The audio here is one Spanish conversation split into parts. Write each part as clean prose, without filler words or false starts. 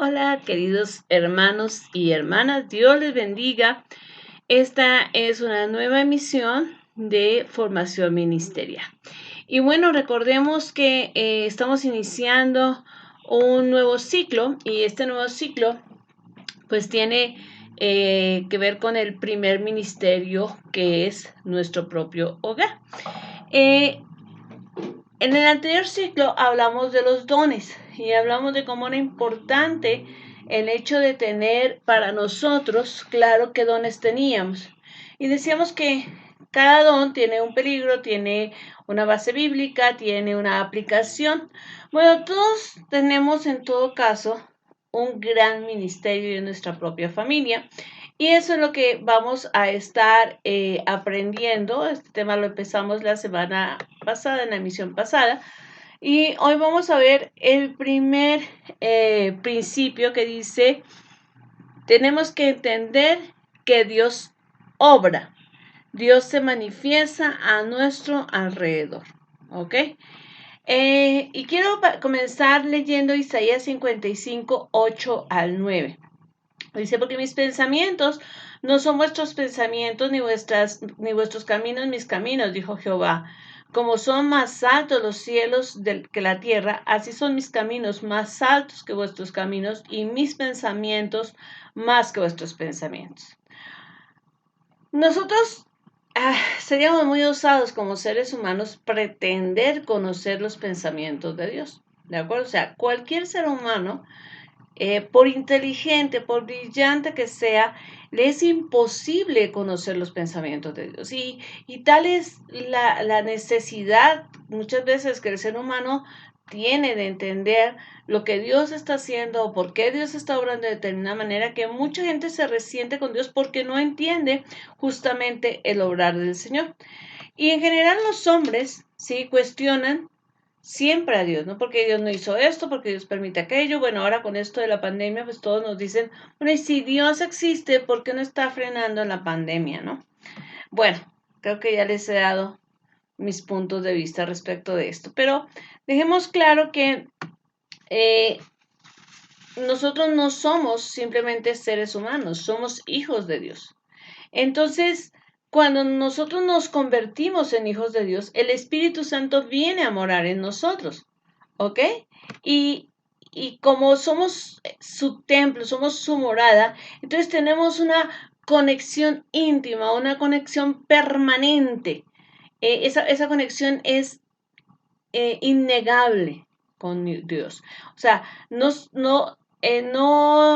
Hola, queridos hermanos y hermanas, Dios les bendiga. Esta es una nueva emisión de Formación Ministerial. Y bueno, recordemos que estamos iniciando un nuevo ciclo y este nuevo ciclo pues tiene que ver con el primer ministerio que es nuestro propio hogar. En el anterior ciclo hablamos de los dones y hablamos de cómo era importante el hecho de tener para nosotros claro qué dones teníamos. Y decíamos que cada don tiene un peligro, tiene una base bíblica, tiene una aplicación. Bueno, todos tenemos en todo caso un gran ministerio en nuestra propia familia. Y eso es lo que vamos a estar aprendiendo. Este tema lo empezamos la semana pasada, en la emisión pasada. Y hoy vamos a ver el primer principio que dice, tenemos que entender que Dios obra. Dios se manifiesta a nuestro alrededor. ¿Ok? Y quiero comenzar leyendo Isaías 55, 8 al 9. Dice, porque mis pensamientos no son vuestros pensamientos, ni vuestros caminos mis caminos, dijo Jehová. Como son más altos los cielos que la tierra, así son mis caminos más altos que vuestros caminos y mis pensamientos más que vuestros pensamientos. Nosotros seríamos muy osados como seres humanos pretender conocer los pensamientos de Dios, ¿de acuerdo? O sea, cualquier ser humano por inteligente, por brillante que sea, le es imposible conocer los pensamientos de Dios. Y tal es la necesidad muchas veces que el ser humano tiene de entender lo que Dios está haciendo o por qué Dios está obrando de determinada manera, que mucha gente se resiente con Dios porque no entiende justamente el obrar del Señor. Y en general los hombres, sí, cuestionan siempre a Dios, ¿no? Porque Dios no hizo esto, porque Dios permite aquello. Bueno, ahora con esto de la pandemia, pues todos nos dicen, bueno, y si Dios existe, ¿por qué no está frenando la pandemia, no? Bueno, creo que ya les he dado mis puntos de vista respecto de esto, pero dejemos claro que eh, nosotros no somos simplemente seres humanos, somos hijos de Dios. Entonces, cuando nosotros nos convertimos en hijos de Dios, el Espíritu Santo viene a morar en nosotros, ¿ok? Y, y como somos su templo, somos su morada, entonces tenemos una conexión íntima, una conexión permanente. Esa conexión es innegable con Dios. O sea, no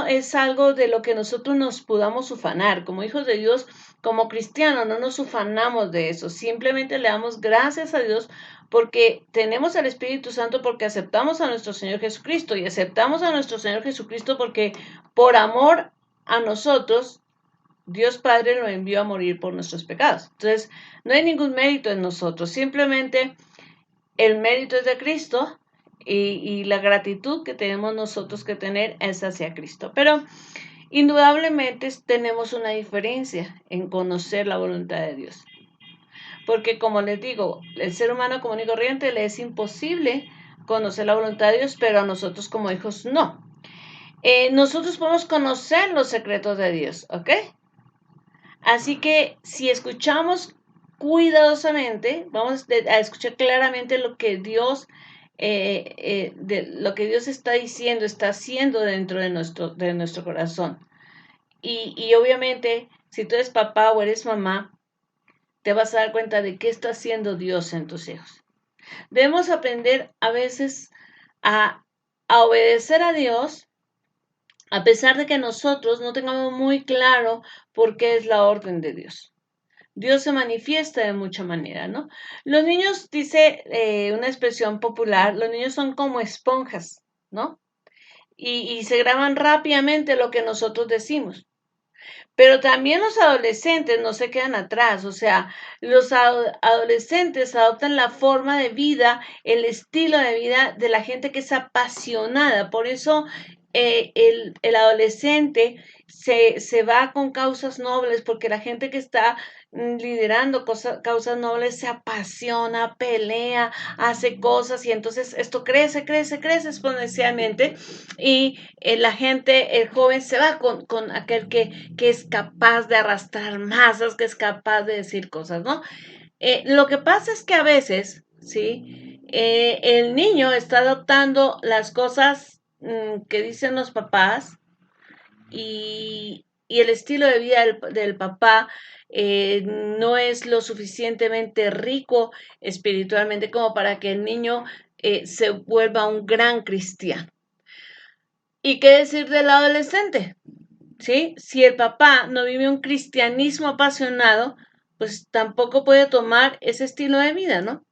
es algo de lo que nosotros nos podamos ufanar. Como hijos de Dios, como cristianos, no nos ufanamos de eso. Simplemente le damos gracias a Dios porque tenemos al Espíritu Santo, porque aceptamos a nuestro Señor Jesucristo y aceptamos a nuestro Señor Jesucristo porque por amor a nosotros, Dios Padre lo envió a morir por nuestros pecados. Entonces, no hay ningún mérito en nosotros, simplemente el mérito es de Cristo y la gratitud que tenemos nosotros que tener es hacia Cristo. Pero indudablemente tenemos una diferencia en conocer la voluntad de Dios. Porque como les digo, el ser humano común y corriente le es imposible conocer la voluntad de Dios, pero a nosotros como hijos no. Nosotros podemos conocer los secretos de Dios, ¿ok? Así que si escuchamos cuidadosamente, vamos a escuchar claramente lo que Dios, lo que Dios está diciendo, está haciendo dentro de nuestro corazón. Y obviamente, si tú eres papá o eres mamá, te vas a dar cuenta de qué está haciendo Dios en tus hijos. Debemos aprender a veces a obedecer a Dios, a pesar de que nosotros no tengamos muy claro por qué es la orden de Dios. Dios se manifiesta de mucha manera, ¿no? Los niños, dice una expresión popular, los niños son como esponjas, ¿no? Y se graban rápidamente lo que nosotros decimos. Pero también los adolescentes no se quedan atrás, o sea, los adolescentes adoptan la forma de vida, el estilo de vida de la gente que es apasionada. Por eso el adolescente se va con causas nobles, porque la gente que está liderando causas nobles se apasiona, pelea, hace cosas y entonces esto crece, crece, crece exponencialmente y la gente, el joven se va con aquel que es capaz de arrastrar masas, que es capaz de decir cosas, ¿no? Lo que pasa es que a veces, ¿sí? El niño está adoptando las cosas que dicen los papás y el estilo de vida del papá no es lo suficientemente rico espiritualmente como para que el niño se vuelva un gran cristiano. ¿Y qué decir del adolescente? ¿Sí? Si el papá no vive un cristianismo apasionado, pues tampoco puede tomar ese estilo de vida, ¿no?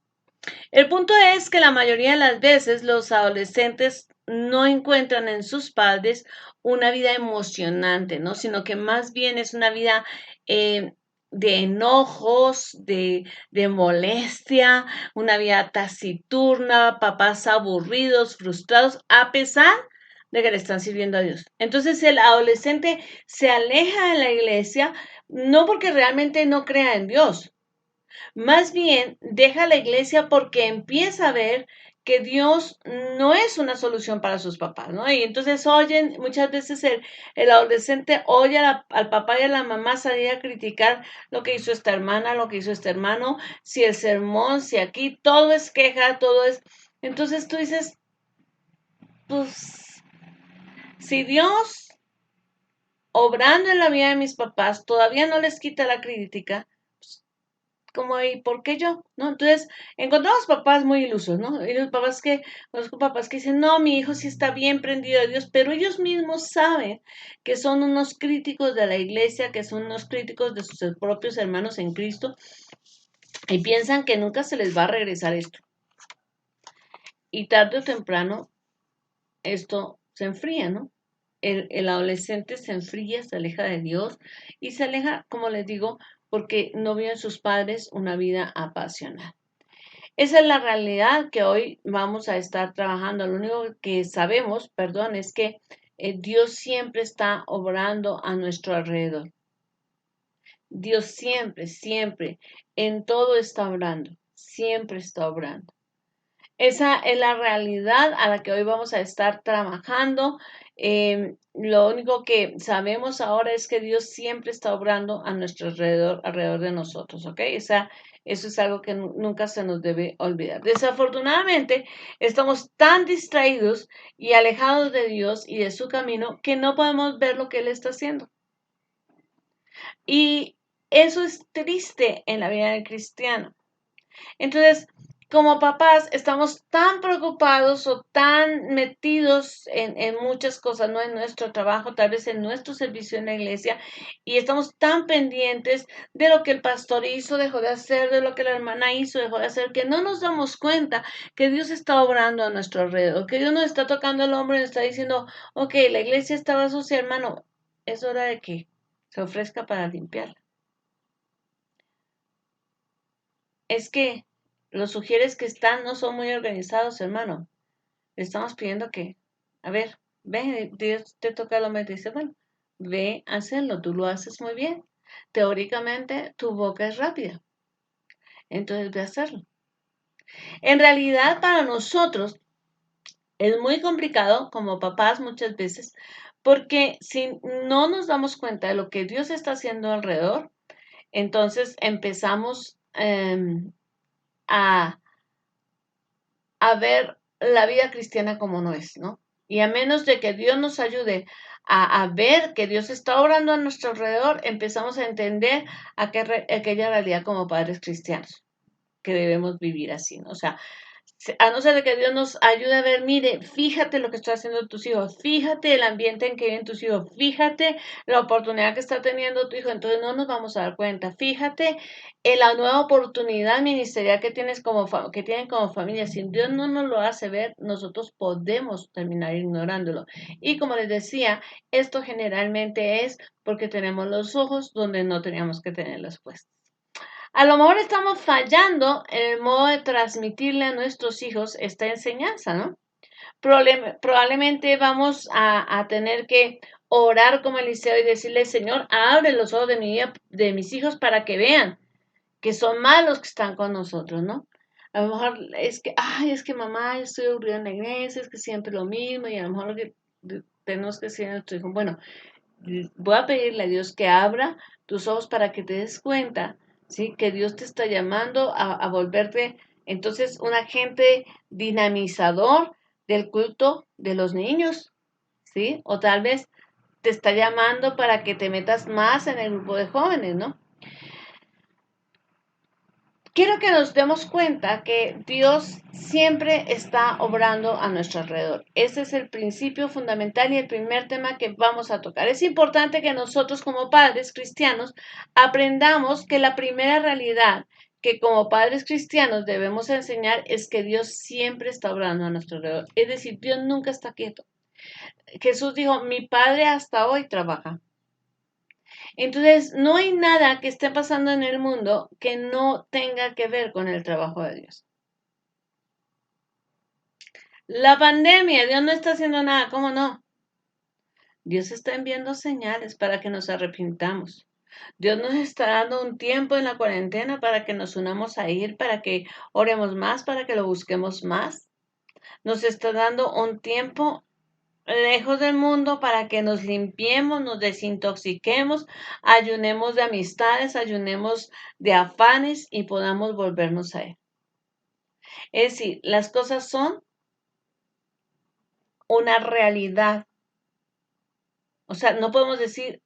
El punto es que la mayoría de las veces los adolescentes no encuentran en sus padres una vida emocionante, ¿no? Sino que más bien es una vida eh, de enojos, de molestia, una vida taciturna, papás aburridos, frustrados, a pesar de que le están sirviendo a Dios. Entonces el adolescente se aleja de la iglesia no porque realmente no crea en Dios, más bien, deja la iglesia porque empieza a ver que Dios no es una solución para sus papás, ¿no? Y entonces oyen, muchas veces el adolescente oye al papá y a la mamá salir a criticar lo que hizo esta hermana, lo que hizo este hermano, si el sermón, si aquí, todo es queja, todo es... Entonces tú dices, pues, si Dios, obrando en la vida de mis papás, todavía no les quita la crítica, como, ¿y por qué yo? ¿No? Entonces, encontramos papás muy ilusos, ¿no? Y los papás conozco papás que dicen, no, mi hijo sí está bien prendido a Dios, pero ellos mismos saben que son unos críticos de la iglesia, que son unos críticos de sus propios hermanos en Cristo, y piensan que nunca se les va a regresar esto. Y tarde o temprano, esto se enfría, ¿no? El adolescente se enfría, se aleja de Dios y se aleja, como les digo, porque no vio en sus padres una vida apasionada. Esa es la realidad que hoy vamos a estar trabajando. Lo único que sabemos, perdón, es que Dios siempre está obrando a nuestro alrededor. Dios siempre, siempre, en todo está obrando, siempre está obrando. Esa es la realidad a la que hoy vamos a estar trabajando. Lo único que sabemos ahora es que Dios siempre está obrando a nuestro alrededor, alrededor de nosotros, ¿ok? Eso es algo que nunca se nos debe olvidar. Desafortunadamente, estamos tan distraídos y alejados de Dios y de su camino que no podemos ver lo que Él está haciendo. Y eso es triste en la vida del cristiano. Entonces, como papás, estamos tan preocupados o tan metidos en muchas cosas, ¿no? En nuestro trabajo, tal vez en nuestro servicio en la iglesia, y estamos tan pendientes de lo que el pastor hizo, dejó de hacer, de lo que la hermana hizo, dejó de hacer, que no nos damos cuenta que Dios está obrando a nuestro alrededor, que Dios nos está tocando el hombro y nos está diciendo, ok, la iglesia estaba sucia, hermano, es hora de que se ofrezca para limpiarla. Es que los sugieres que están no son muy organizados, hermano. Le estamos pidiendo que, a ver, ve, Dios te toca el hombre y te dice, bueno, ve, hazlo, tú lo haces muy bien. Teóricamente, tu boca es rápida, entonces ve a hacerlo. En realidad, para nosotros es muy complicado como papás muchas veces, porque si no nos damos cuenta de lo que Dios está haciendo alrededor, entonces empezamos a a ver la vida cristiana como no es, ¿no? Y a menos de que Dios nos ayude a ver que Dios está obrando a nuestro alrededor, empezamos a entender aquella realidad como padres cristianos, que debemos vivir así, ¿no? O sea, a no ser de que Dios nos ayude a ver, mire, fíjate lo que está haciendo tus hijos, fíjate el ambiente en que viven tus hijos, fíjate la oportunidad que está teniendo tu hijo, entonces no nos vamos a dar cuenta, fíjate en la nueva oportunidad ministerial que tienes que tienen como familia, si Dios no nos lo hace ver, nosotros podemos terminar ignorándolo. Y como les decía, esto generalmente es porque tenemos los ojos donde no teníamos que tenerlos puestos. A lo mejor estamos fallando en el modo de transmitirle a nuestros hijos esta enseñanza, ¿no? Probablemente vamos a tener que orar como Eliseo y decirle, Señor, abre los ojos de mi vida, de mis hijos para que vean que son malos que están con nosotros, ¿no? A lo mejor es que, ay, es que mamá, yo estoy aburrida en la iglesia, es que siempre lo mismo, y a lo mejor lo que tenemos que decir a nuestro hijo, bueno, voy a pedirle a Dios que abra tus ojos para que te des cuenta, ¿sí? Que Dios te está llamando a volverte entonces un agente dinamizador del culto de los niños, ¿sí? O tal vez te está llamando para que te metas más en el grupo de jóvenes, ¿no? Quiero que nos demos cuenta que Dios siempre está obrando a nuestro alrededor. Ese es el principio fundamental y el primer tema que vamos a tocar. Es importante que nosotros como padres cristianos aprendamos que la primera realidad que como padres cristianos debemos enseñar es que Dios siempre está obrando a nuestro alrededor. Es decir, Dios nunca está quieto. Jesús dijo, mi Padre hasta hoy trabaja. Entonces, no hay nada que esté pasando en el mundo que no tenga que ver con el trabajo de Dios. La pandemia, Dios no está haciendo nada, ¿cómo no? Dios está enviando señales para que nos arrepintamos. Dios nos está dando un tiempo en la cuarentena para que nos unamos a ir, para que oremos más, para que lo busquemos más. Nos está dando un tiempo lejos del mundo para que nos limpiemos, nos desintoxiquemos, ayunemos de amistades, ayunemos de afanes y podamos volvernos a Él. Es decir, las cosas son una realidad. O sea, no podemos decir,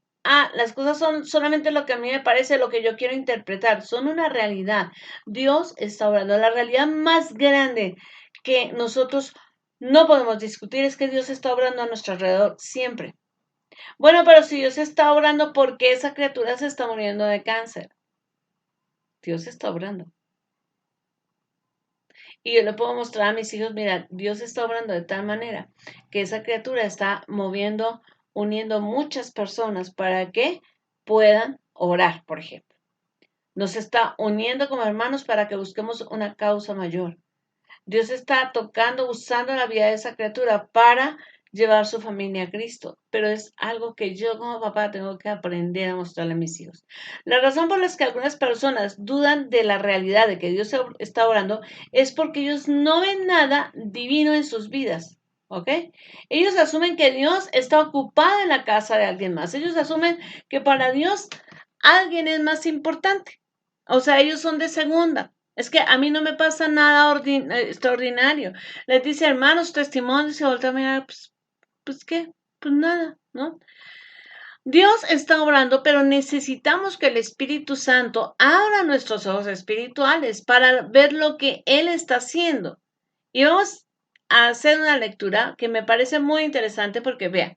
las cosas son solamente lo que a mí me parece, lo que yo quiero interpretar. Son una realidad. Dios está obrando. La realidad más grande que nosotros no podemos discutir es que Dios está obrando a nuestro alrededor siempre. Bueno, pero si Dios está obrando, ¿por qué esa criatura se está muriendo de cáncer? Dios está obrando. Y yo le puedo mostrar a mis hijos, mira, Dios está obrando de tal manera que esa criatura está moviendo, uniendo muchas personas para que puedan orar, por ejemplo. Nos está uniendo como hermanos para que busquemos una causa mayor. Dios está tocando, usando la vida de esa criatura para llevar su familia a Cristo, pero es algo que yo como papá tengo que aprender a mostrarle a mis hijos. La razón por la que algunas personas dudan de la realidad de que Dios está orando es porque ellos no ven nada divino en sus vidas. ¿Ok? Ellos asumen que Dios está ocupado en la casa de alguien más. Ellos asumen que para Dios alguien es más importante. O sea, ellos son de segunda. Es que a mí no me pasa nada extraordinario. Les dice, hermanos, testimonios, y se voltea a mirar, pues qué, pues nada, ¿no? Dios está obrando, pero necesitamos que el Espíritu Santo abra nuestros ojos espirituales para ver lo que Él está haciendo. Y vamos a hacer una lectura que me parece muy interesante porque vean,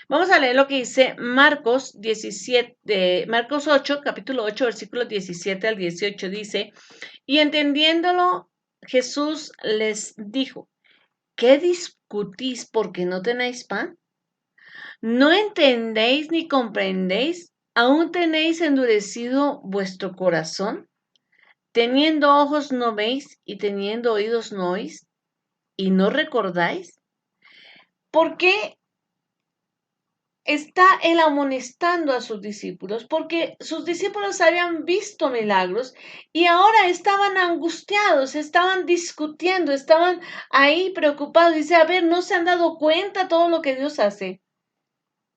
vamos a leer lo que dice Marcos 17, Marcos 8, capítulo 8, versículos 17 al 18, dice, y entendiéndolo, Jesús les dijo, ¿qué discutís porque no tenéis pan? ¿No entendéis ni comprendéis? ¿Aún tenéis endurecido vuestro corazón? Teniendo ojos no veis y teniendo oídos no oís y no recordáis. ¿Por qué está él amonestando a sus discípulos? Porque sus discípulos habían visto milagros y ahora estaban angustiados, estaban discutiendo, estaban ahí preocupados. Dice, a ver, ¿no se han dado cuenta todo lo que Dios hace?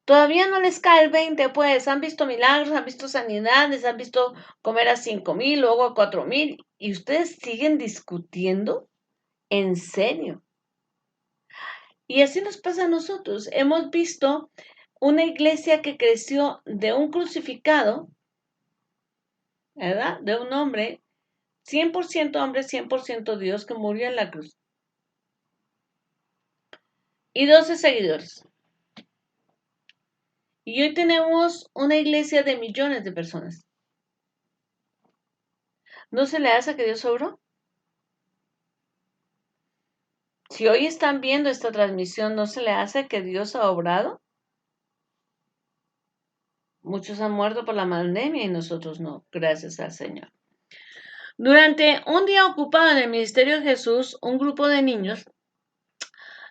Todavía no les cae el 20, pues han visto milagros, han visto sanidades, han visto comer a 5,000, luego a 4,000, y ustedes siguen discutiendo. ¿En serio? Y así nos pasa a nosotros. Hemos visto una iglesia que creció de un crucificado, ¿verdad? De un hombre, 100% hombre, 100% Dios, que murió en la cruz. Y 12 seguidores. Y hoy tenemos una iglesia de millones de personas. ¿No se le hace que Dios obró? Si hoy están viendo esta transmisión, ¿no se le hace que Dios ha obrado? Muchos han muerto por la pandemia y nosotros no, gracias al Señor. Durante un día ocupado en el ministerio de Jesús, un grupo de niños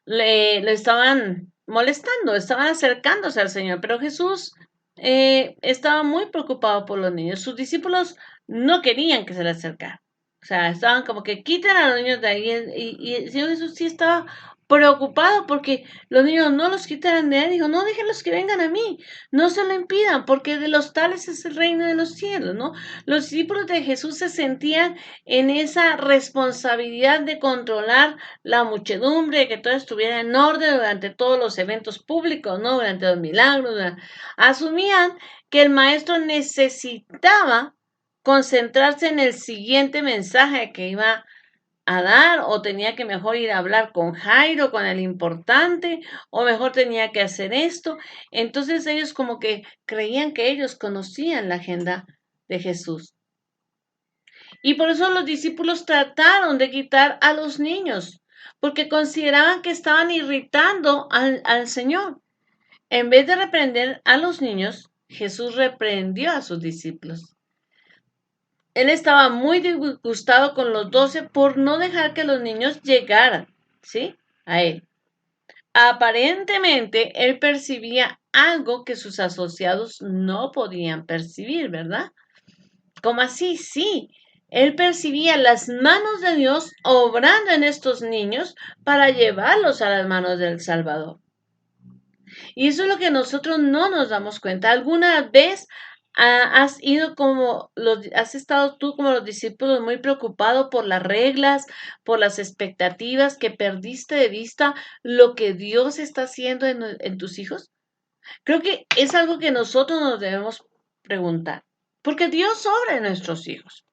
le estaban molestando, estaban acercándose al Señor, pero Jesús estaba muy preocupado por los niños. Sus discípulos no querían que se le acercara. O sea, estaban como que quiten a los niños de ahí. Y el Señor Jesús sí estaba preocupado porque los niños no los quitaran de él. Dijo, no, déjenlos que vengan a mí, no se lo impidan, porque de los tales es el reino de los cielos, ¿no? Los discípulos de Jesús se sentían en esa responsabilidad de controlar la muchedumbre, que todo estuviera en orden durante todos los eventos públicos, ¿no? Durante los milagros. Asumían que el maestro necesitaba concentrarse en el siguiente mensaje que iba a dar, o tenía que mejor ir a hablar con Jairo, con el importante, o mejor tenía que hacer esto. Entonces ellos como que creían que ellos conocían la agenda de Jesús. Y por eso los discípulos trataron de quitar a los niños, porque consideraban que estaban irritando al Señor. En vez de reprender a los niños, Jesús reprendió a sus discípulos. Él estaba muy disgustado con los 12 por no dejar que los niños llegaran, ¿sí? A él. Aparentemente, él percibía algo que sus asociados no podían percibir, ¿verdad? ¿Cómo así? Sí. Él percibía las manos de Dios obrando en estos niños para llevarlos a las manos del Salvador. Y eso es lo que nosotros no nos damos cuenta. ¿Alguna vez has estado tú como los discípulos muy preocupado por las reglas, por las expectativas, que perdiste de vista lo que Dios está haciendo en tus hijos? Creo que es algo que nosotros nos debemos preguntar, porque Dios obra en nuestros hijos.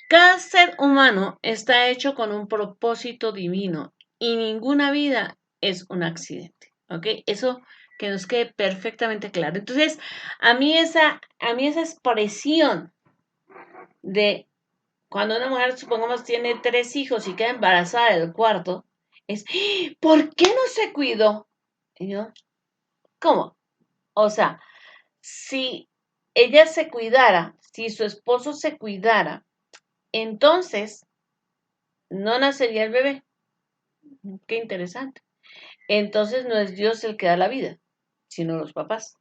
Cada ser humano está hecho con un propósito divino y ninguna vida es un accidente, ¿ok? Eso que nos quede perfectamente claro. Entonces, a mí esa expresión de cuando una mujer, supongamos, tiene 3 hijos y queda embarazada del cuarto, es, ¿por qué no se cuidó? Y yo, ¿cómo? O sea, si ella se cuidara, si su esposo se cuidara, entonces no nacería el bebé. Qué interesante. Entonces no es Dios el que da la vida, sino los papás.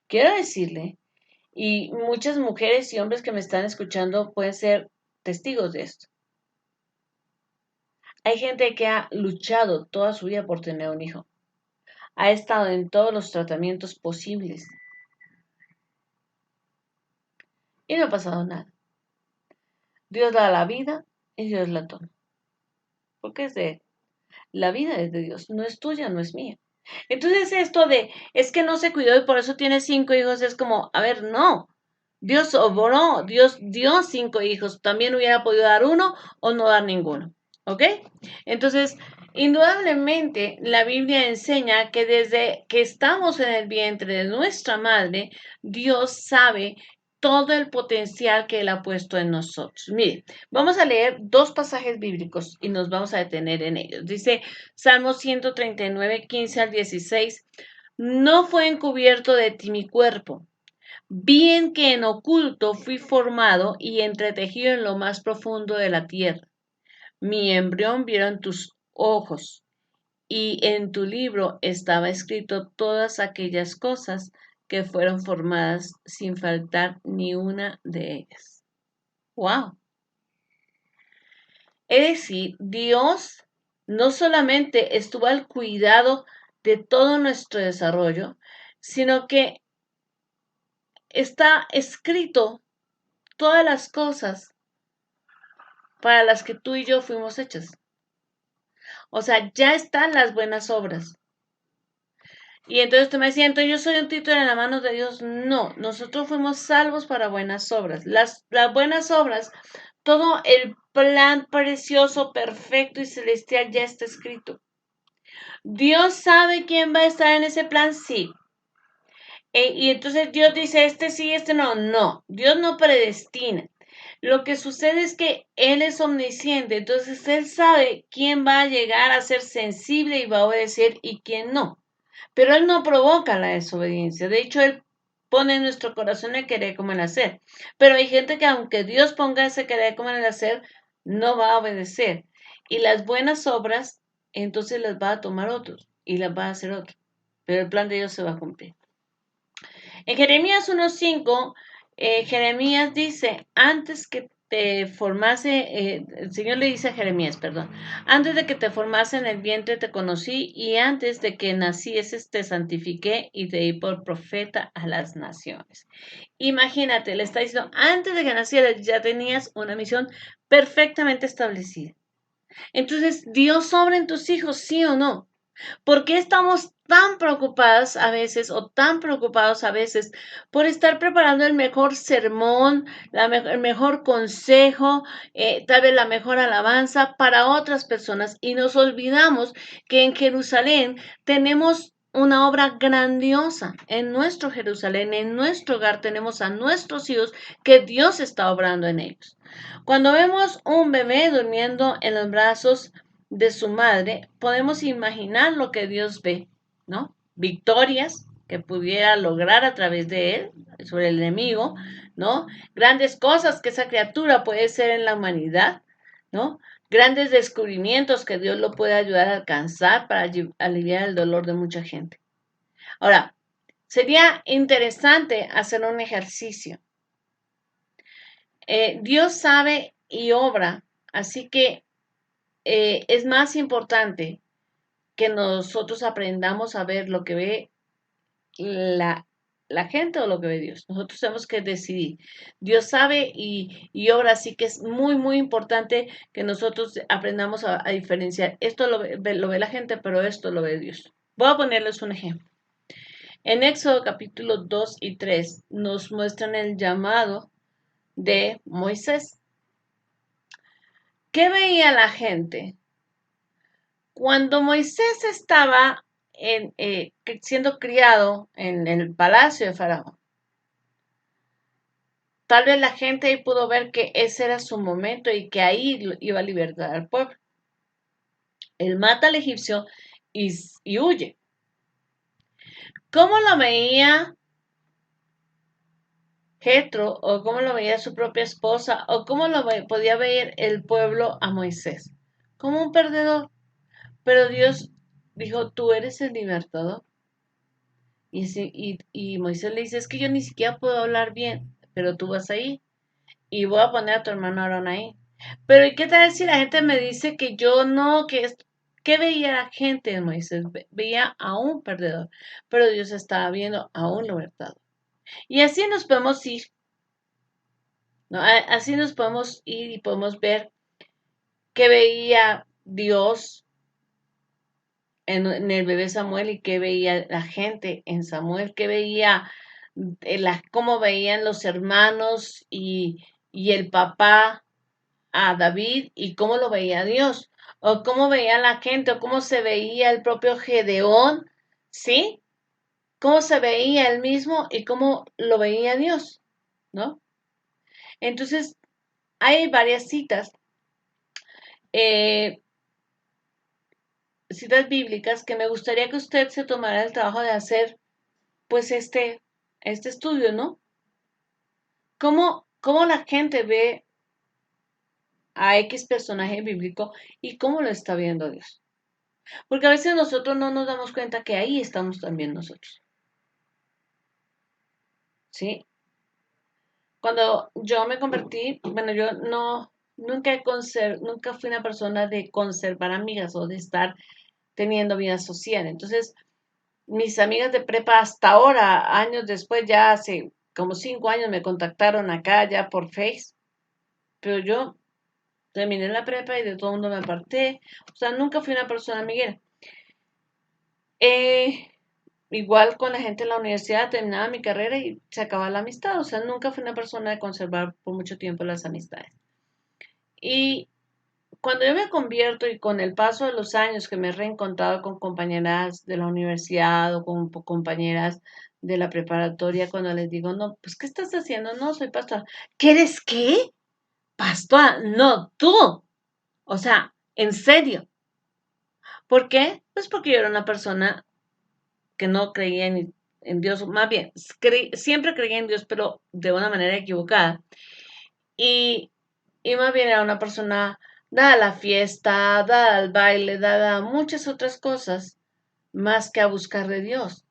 Quiero decirle, y muchas mujeres y hombres que me están escuchando pueden ser testigos de esto. Hay gente que ha luchado toda su vida por tener un hijo. Ha estado en todos los tratamientos posibles y no ha pasado nada. Dios da la vida y Dios la toma. Porque es de él. La vida es de Dios, no es tuya, no es mía. Entonces esto de, es que no se cuidó y por eso tiene 5 hijos, es como, a ver, no. Dios obró, Dios dio 5 hijos. También hubiera podido dar uno o no dar ninguno. ¿Ok? Entonces, indudablemente, la Biblia enseña que desde que estamos en el vientre de nuestra madre, Dios sabe todo el potencial que Él ha puesto en nosotros. Mire, vamos a leer 2 pasajes bíblicos y nos vamos a detener en ellos. Dice Salmo 139, 15 al 16, no fue encubierto de ti mi cuerpo, bien que en oculto fui formado y entretejido en lo más profundo de la tierra. Mi embrión vieron tus ojos, y en tu libro estaba escrito todas aquellas cosas que fueron formadas sin faltar ni una de ellas. ¡Wow! Es decir, Dios no solamente estuvo al cuidado de todo nuestro desarrollo, sino que está escrito todas las cosas para las que tú y yo fuimos hechas. O sea, ya están las buenas obras. Y entonces tú me decías, entonces yo soy un título en las manos de Dios. No, nosotros fuimos salvos para buenas obras. Las buenas obras, todo el plan precioso, perfecto y celestial ya está escrito. Dios sabe quién va a estar en ese plan, sí. Y entonces Dios dice, este sí, este no. No, Dios no predestina. Lo que sucede es que Él es omnisciente, entonces Él sabe quién va a llegar a ser sensible y va a obedecer y quién no. Pero Él no provoca la desobediencia. De hecho, Él pone en nuestro corazón el querer como el hacer. Pero hay gente que aunque Dios ponga ese querer como el hacer, no va a obedecer. Y las buenas obras entonces las va a tomar otros y las va a hacer otros. Pero el plan de Dios se va a cumplir. En Jeremías 1:5, Jeremías dice, antes que te formase, el Señor le dice a Jeremías, perdón, antes de que te formase en el vientre te conocí y antes de que nacieses te santifiqué y te di por profeta a las naciones. Imagínate, le está diciendo, antes de que nacieras ya tenías una misión perfectamente establecida. Entonces, ¿Dios obra en tus hijos, sí o no? ¿Por qué estamos tan preocupadas a veces o tan preocupados a veces por estar preparando el mejor sermón, el mejor consejo, tal vez la mejor alabanza para otras personas y nos olvidamos que en Jerusalén tenemos una obra grandiosa? En nuestro Jerusalén, en nuestro hogar tenemos a nuestros hijos que Dios está obrando en ellos. Cuando vemos un bebé durmiendo en los brazos de su madre, podemos imaginar lo que Dios ve, ¿no? Victorias que pudiera lograr a través de él sobre el enemigo, ¿no? Grandes cosas que esa criatura puede ser en la humanidad, ¿no? Grandes descubrimientos que Dios lo puede ayudar a alcanzar para aliviar el dolor de mucha gente. Ahora, sería interesante hacer un ejercicio. Dios sabe y obra, así que es más importante que nosotros aprendamos a ver lo que ve la, la gente o lo que ve Dios. Nosotros tenemos que decidir. Dios sabe y obra, así que es muy, muy importante que nosotros aprendamos a diferenciar. Esto lo ve la gente, pero esto lo ve Dios. Voy a ponerles un ejemplo. En Éxodo capítulo 2 y 3 nos muestran el llamado de Moisés. ¿Qué veía la gente? Cuando Moisés estaba siendo criado en el palacio de Faraón, tal vez la gente ahí pudo ver que ese era su momento y que ahí iba a libertar al pueblo. Él mata al egipcio y huye. ¿Cómo lo veía Jetro o cómo lo veía su propia esposa o cómo podía ver el pueblo a Moisés? Como un perdedor. Pero Dios dijo, tú eres el libertador. Y Moisés le dice, es que yo ni siquiera puedo hablar bien, pero tú vas ahí y voy a poner a tu hermano Aarón ahí. Pero ¿y qué tal si la gente me dice que yo no, ¿qué veía la gente de Moisés? Veía a un perdedor, pero Dios estaba viendo a un libertador. Y así nos podemos ir, ¿no? Así nos podemos ir y podemos ver qué veía Dios en el bebé Samuel y qué veía la gente en Samuel, qué veía, cómo veían los hermanos y el papá a David y cómo lo veía Dios, o cómo veía la gente, o cómo se veía el propio Gedeón, ¿sí? Cómo se veía él mismo y cómo lo veía Dios, ¿no? Entonces, hay varias eh, citas bíblicas que me gustaría que usted se tomara el trabajo de hacer, pues, este estudio, ¿no? ¿Cómo la gente ve a X personaje bíblico y cómo lo está viendo Dios? Porque a veces nosotros no nos damos cuenta que ahí estamos también nosotros, ¿sí? Cuando yo me convertí, bueno, yo nunca fui una persona de conservar amigas o de estar teniendo vida social. Entonces, mis amigas de prepa hasta ahora, años después, ya hace como 5 años me contactaron acá ya por Face, pero yo terminé la prepa y de todo el mundo me aparté. O sea, nunca fui una persona amiguera. Eh, Igual con la gente en la universidad, terminaba mi carrera y se acababa la amistad. O sea, nunca fui una persona de conservar por mucho tiempo las amistades. Y cuando yo me convierto y con el paso de los años que me he reencontrado con compañeras de la universidad o con compañeras de la preparatoria, cuando les digo, no, pues, ¿qué estás haciendo? No, soy pastora. ¿Qué eres qué? Pastora, no, tú. O sea, en serio. ¿Por qué? Pues porque yo era una persona que no creía en Dios, más bien, siempre creía en Dios, pero de una manera equivocada. Y, y más bien era una persona da a la fiesta, da al baile, da a muchas otras cosas, más que a buscar de Dios.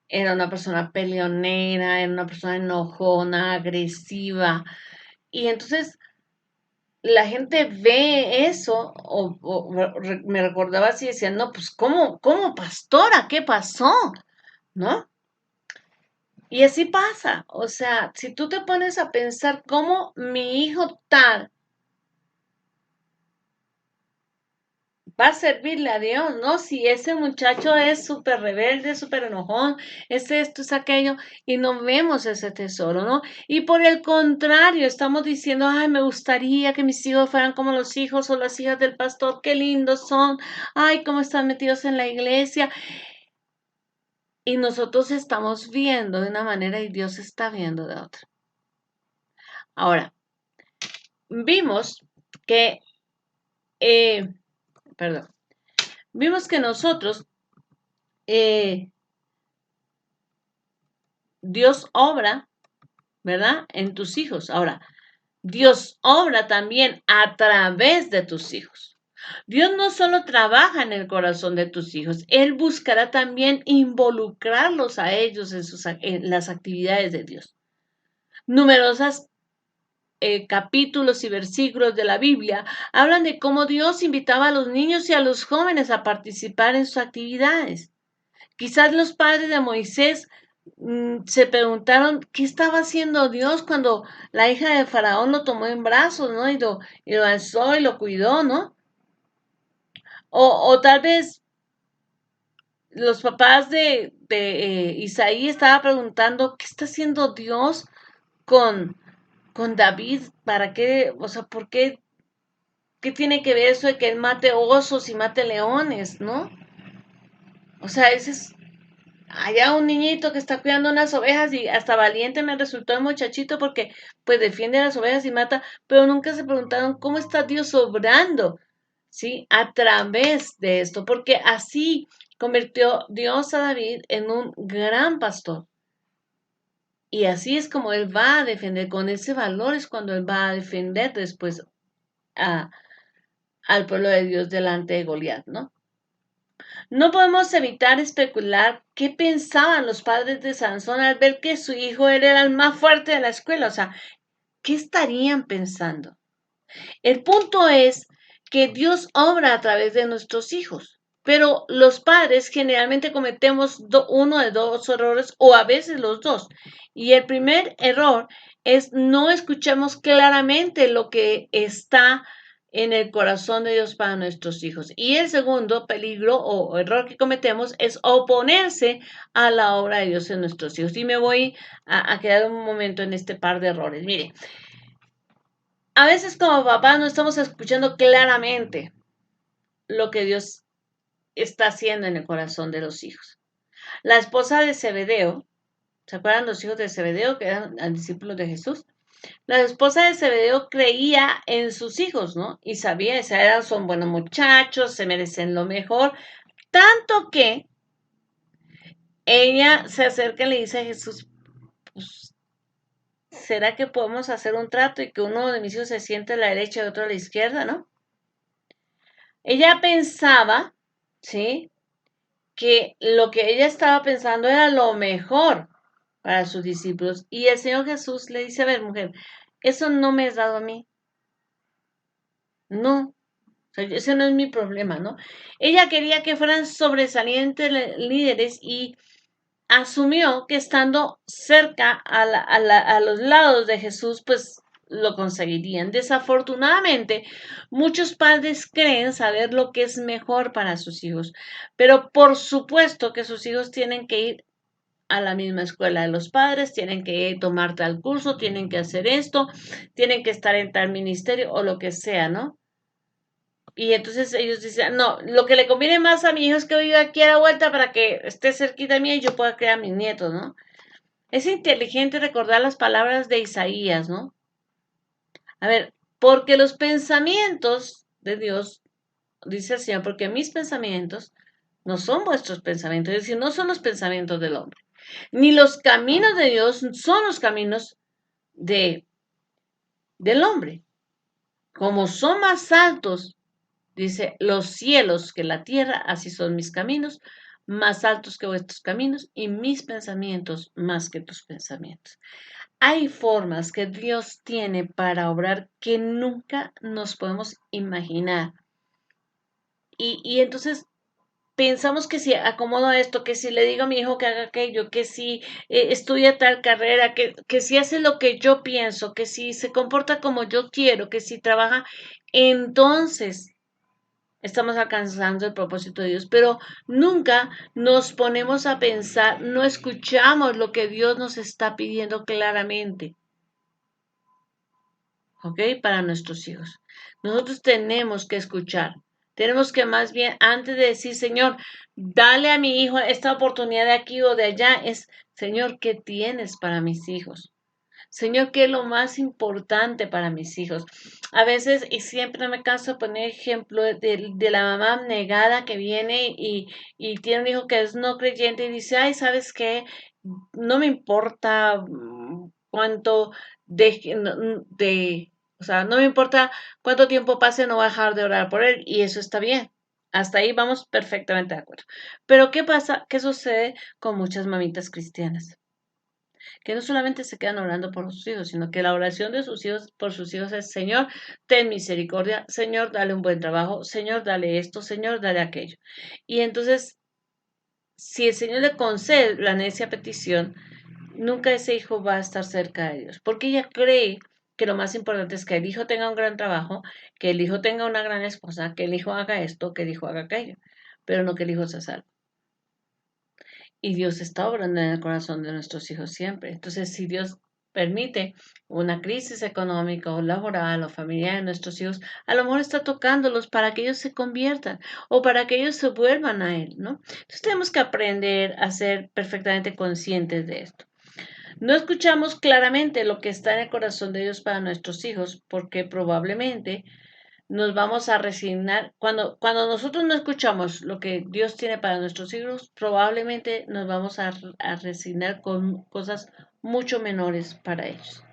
Era una persona peleonera, era una persona enojona, agresiva. Y entonces la gente ve eso, me recordaba así, decían, no, pues, ¿cómo, pastora? ¿Qué pasó? ¿No? Y así pasa. O sea, si tú te pones a pensar cómo mi hijo tal va a servirle a Dios, ¿no? Si ese muchacho es súper rebelde, súper enojón, es esto, es aquello, y no vemos ese tesoro, ¿no? Y por el contrario, estamos diciendo, ay, me gustaría que mis hijos fueran como los hijos o las hijas del pastor, qué lindos son, ay, cómo están metidos en la iglesia. Y nosotros estamos viendo de una manera y Dios está viendo de otra. Ahora, vimos que, eh, perdón, vimos que nosotros, eh, Dios obra, ¿verdad? En tus hijos. Ahora, Dios obra también a través de tus hijos. Dios no solo trabaja en el corazón de tus hijos, Él buscará también involucrarlos a ellos en las actividades de Dios. Numerosas capítulos y versículos de la Biblia hablan de cómo Dios invitaba a los niños y a los jóvenes a participar en sus actividades. Quizás los padres de Moisés se preguntaron qué estaba haciendo Dios cuando la hija de Faraón lo tomó en brazos, ¿no? Y lo alzó y lo cuidó, ¿no? O tal vez los papás de Isaí estaban preguntando qué está haciendo Dios con, con David, ¿para qué? O sea, ¿por qué tiene que ver eso de que él mate osos y mate leones, ¿no? O sea, ese es allá un niñito que está cuidando unas ovejas y hasta valiente me resultó el muchachito porque pues defiende a las ovejas y mata, pero nunca se preguntaron cómo está Dios obrando, ¿sí? A través de esto, porque así convirtió Dios a David en un gran pastor. Y así es como él va a defender, con ese valor es cuando él va a defender después a, al pueblo de Dios delante de Goliat, ¿no? No podemos evitar especular qué pensaban los padres de Sansón al ver que su hijo era el más fuerte de la escuela. O sea, ¿qué estarían pensando? El punto es que Dios obra a través de nuestros hijos, pero los padres generalmente cometemos uno de dos errores o a veces los dos. Y el primer error es no escuchamos claramente lo que está en el corazón de Dios para nuestros hijos. Y el segundo peligro o error que cometemos es oponerse a la obra de Dios en nuestros hijos. Y me voy a quedar un momento en este par de errores. Mire, a veces como papá no estamos escuchando claramente lo que Dios está haciendo en el corazón de los hijos. La esposa de Zebedeo, ¿se acuerdan los hijos de Zebedeo que eran discípulos de Jesús? La esposa de Zebedeo creía en sus hijos, ¿no? Y sabía, son buenos muchachos, se merecen lo mejor, tanto que ella se acerca y le dice a Jesús, pues, ¿será que podemos hacer un trato y que uno de mis hijos se siente a la derecha y otro a la izquierda, ¿no? Ella pensaba, ¿sí? Que lo que ella estaba pensando era lo mejor para sus discípulos. Y el Señor Jesús le dice, a ver, mujer, eso no me es dado a mí. No, o sea, ese no es mi problema, ¿no? Ella quería que fueran sobresalientes líderes y asumió que estando cerca a los lados de Jesús, pues lo conseguirían. Desafortunadamente, muchos padres creen saber lo que es mejor para sus hijos, pero por supuesto que sus hijos tienen que ir a la misma escuela de los padres, tienen que tomar tal curso, tienen que hacer esto, tienen que estar en tal ministerio o lo que sea, ¿no? Y entonces ellos dicen, no, lo que le conviene más a mi hijo es que viva aquí a la vuelta para que esté cerquita mía y yo pueda criar a mis nietos, ¿no? Es inteligente recordar las palabras de Isaías, ¿no? A ver, porque los pensamientos de Dios, dice el Señor, porque mis pensamientos no son vuestros pensamientos, es decir, no son los pensamientos del hombre, ni los caminos de Dios son los caminos de, del hombre. como son más altos, dice, los cielos que la tierra, así son mis caminos, más altos que vuestros caminos y mis pensamientos más que tus pensamientos. Hay formas que Dios tiene para obrar que nunca nos podemos imaginar. Y entonces pensamos que si acomodo esto, que si le digo a mi hijo que haga aquello, que si estudia tal carrera, que si hace lo que yo pienso, que si se comporta como yo quiero, que si trabaja, entonces estamos alcanzando el propósito de Dios. Pero nunca nos ponemos a pensar, no escuchamos lo que Dios nos está pidiendo claramente. ¿Ok? Para nuestros hijos. Nosotros tenemos que escuchar. Tenemos que más bien, antes de decir, Señor, dale a mi hijo esta oportunidad de aquí o de allá, es, Señor, ¿qué tienes para mis hijos? Señor, ¿qué es lo más importante para mis hijos? A veces, y siempre me canso de poner ejemplo de la mamá negada que viene y tiene un hijo que es no creyente y dice, ay, ¿sabes qué? No me importa cuánto o sea, no me importa cuánto tiempo pase, no voy a dejar de orar por él y eso está bien. Hasta ahí vamos perfectamente de acuerdo. Pero ¿qué pasa? ¿Qué sucede con muchas mamitas cristianas? Que no solamente se quedan orando por sus hijos, sino que la oración de sus hijos por sus hijos es, Señor, ten misericordia, Señor, dale un buen trabajo, Señor, dale esto, Señor, dale aquello. Y entonces, si el Señor le concede la necia petición, nunca ese hijo va a estar cerca de Dios, porque ella cree que lo más importante es que el hijo tenga un gran trabajo, que el hijo tenga una gran esposa, que el hijo haga esto, que el hijo haga aquello, pero no que el hijo se salve. Y Dios está obrando en el corazón de nuestros hijos siempre. Entonces, si Dios permite una crisis económica o laboral o familiar de nuestros hijos, a lo mejor está tocándolos para que ellos se conviertan o para que ellos se vuelvan a Él, ¿no? Entonces tenemos que aprender a ser perfectamente conscientes de esto. No escuchamos claramente lo que está en el corazón de Dios para nuestros hijos porque probablemente nos vamos a resignar. Cuando nosotros no escuchamos lo que Dios tiene para nuestros hijos, probablemente nos vamos a resignar con cosas mucho menores para ellos.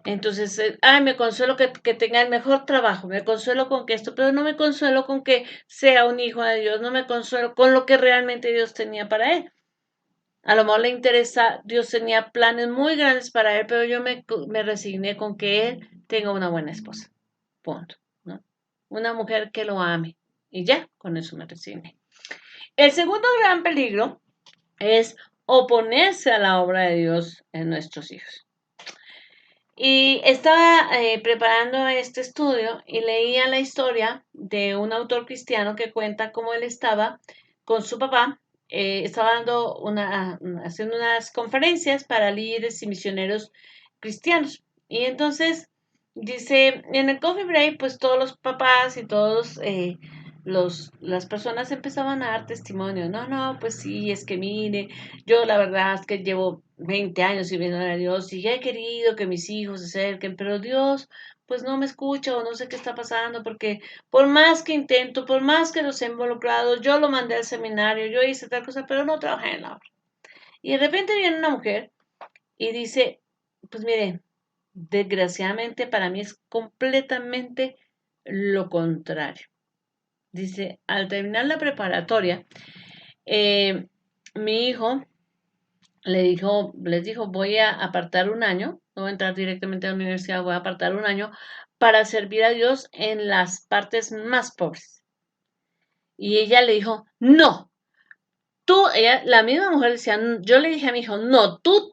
Entonces, ay, me consuelo que tenga el mejor trabajo, me consuelo con que esto, pero no me consuelo con que sea un hijo de Dios, no me consuelo con lo que realmente Dios tenía para él. A lo mejor le interesa, Dios tenía planes muy grandes para él, pero yo me resigné con que él tenga una buena esposa. Punto, ¿no? Una mujer que lo ame. Y ya, con eso me resigné. El segundo gran peligro es oponerse a la obra de Dios en nuestros hijos. Y estaba preparando este estudio y leía la historia de un autor cristiano que cuenta cómo él estaba con su papá, estaba haciendo unas conferencias para líderes y misioneros cristianos. Y entonces dice, en el coffee break, pues todos los papás y todos las personas empezaban a dar testimonio. No, no, pues sí, es que mire, yo la verdad es que llevo 20 años sirviendo a Dios y ya he querido que mis hijos se acerquen, pero Dios pues no me escucha o no sé qué está pasando porque por más que intento, por más que los he involucrado, yo lo mandé al seminario, yo hice tal cosa, pero no trabajé en la obra. Y de repente viene una mujer y dice, pues mire, desgraciadamente para mí es completamente lo contrario. Dice, al terminar la preparatoria, eh, mi hijo les dijo, voy a apartar un año, no voy a entrar directamente a la universidad, voy a apartar un año para servir a Dios en las partes más pobres. Y ella le dijo, no, la misma mujer decía, yo le dije a mi hijo, no, tú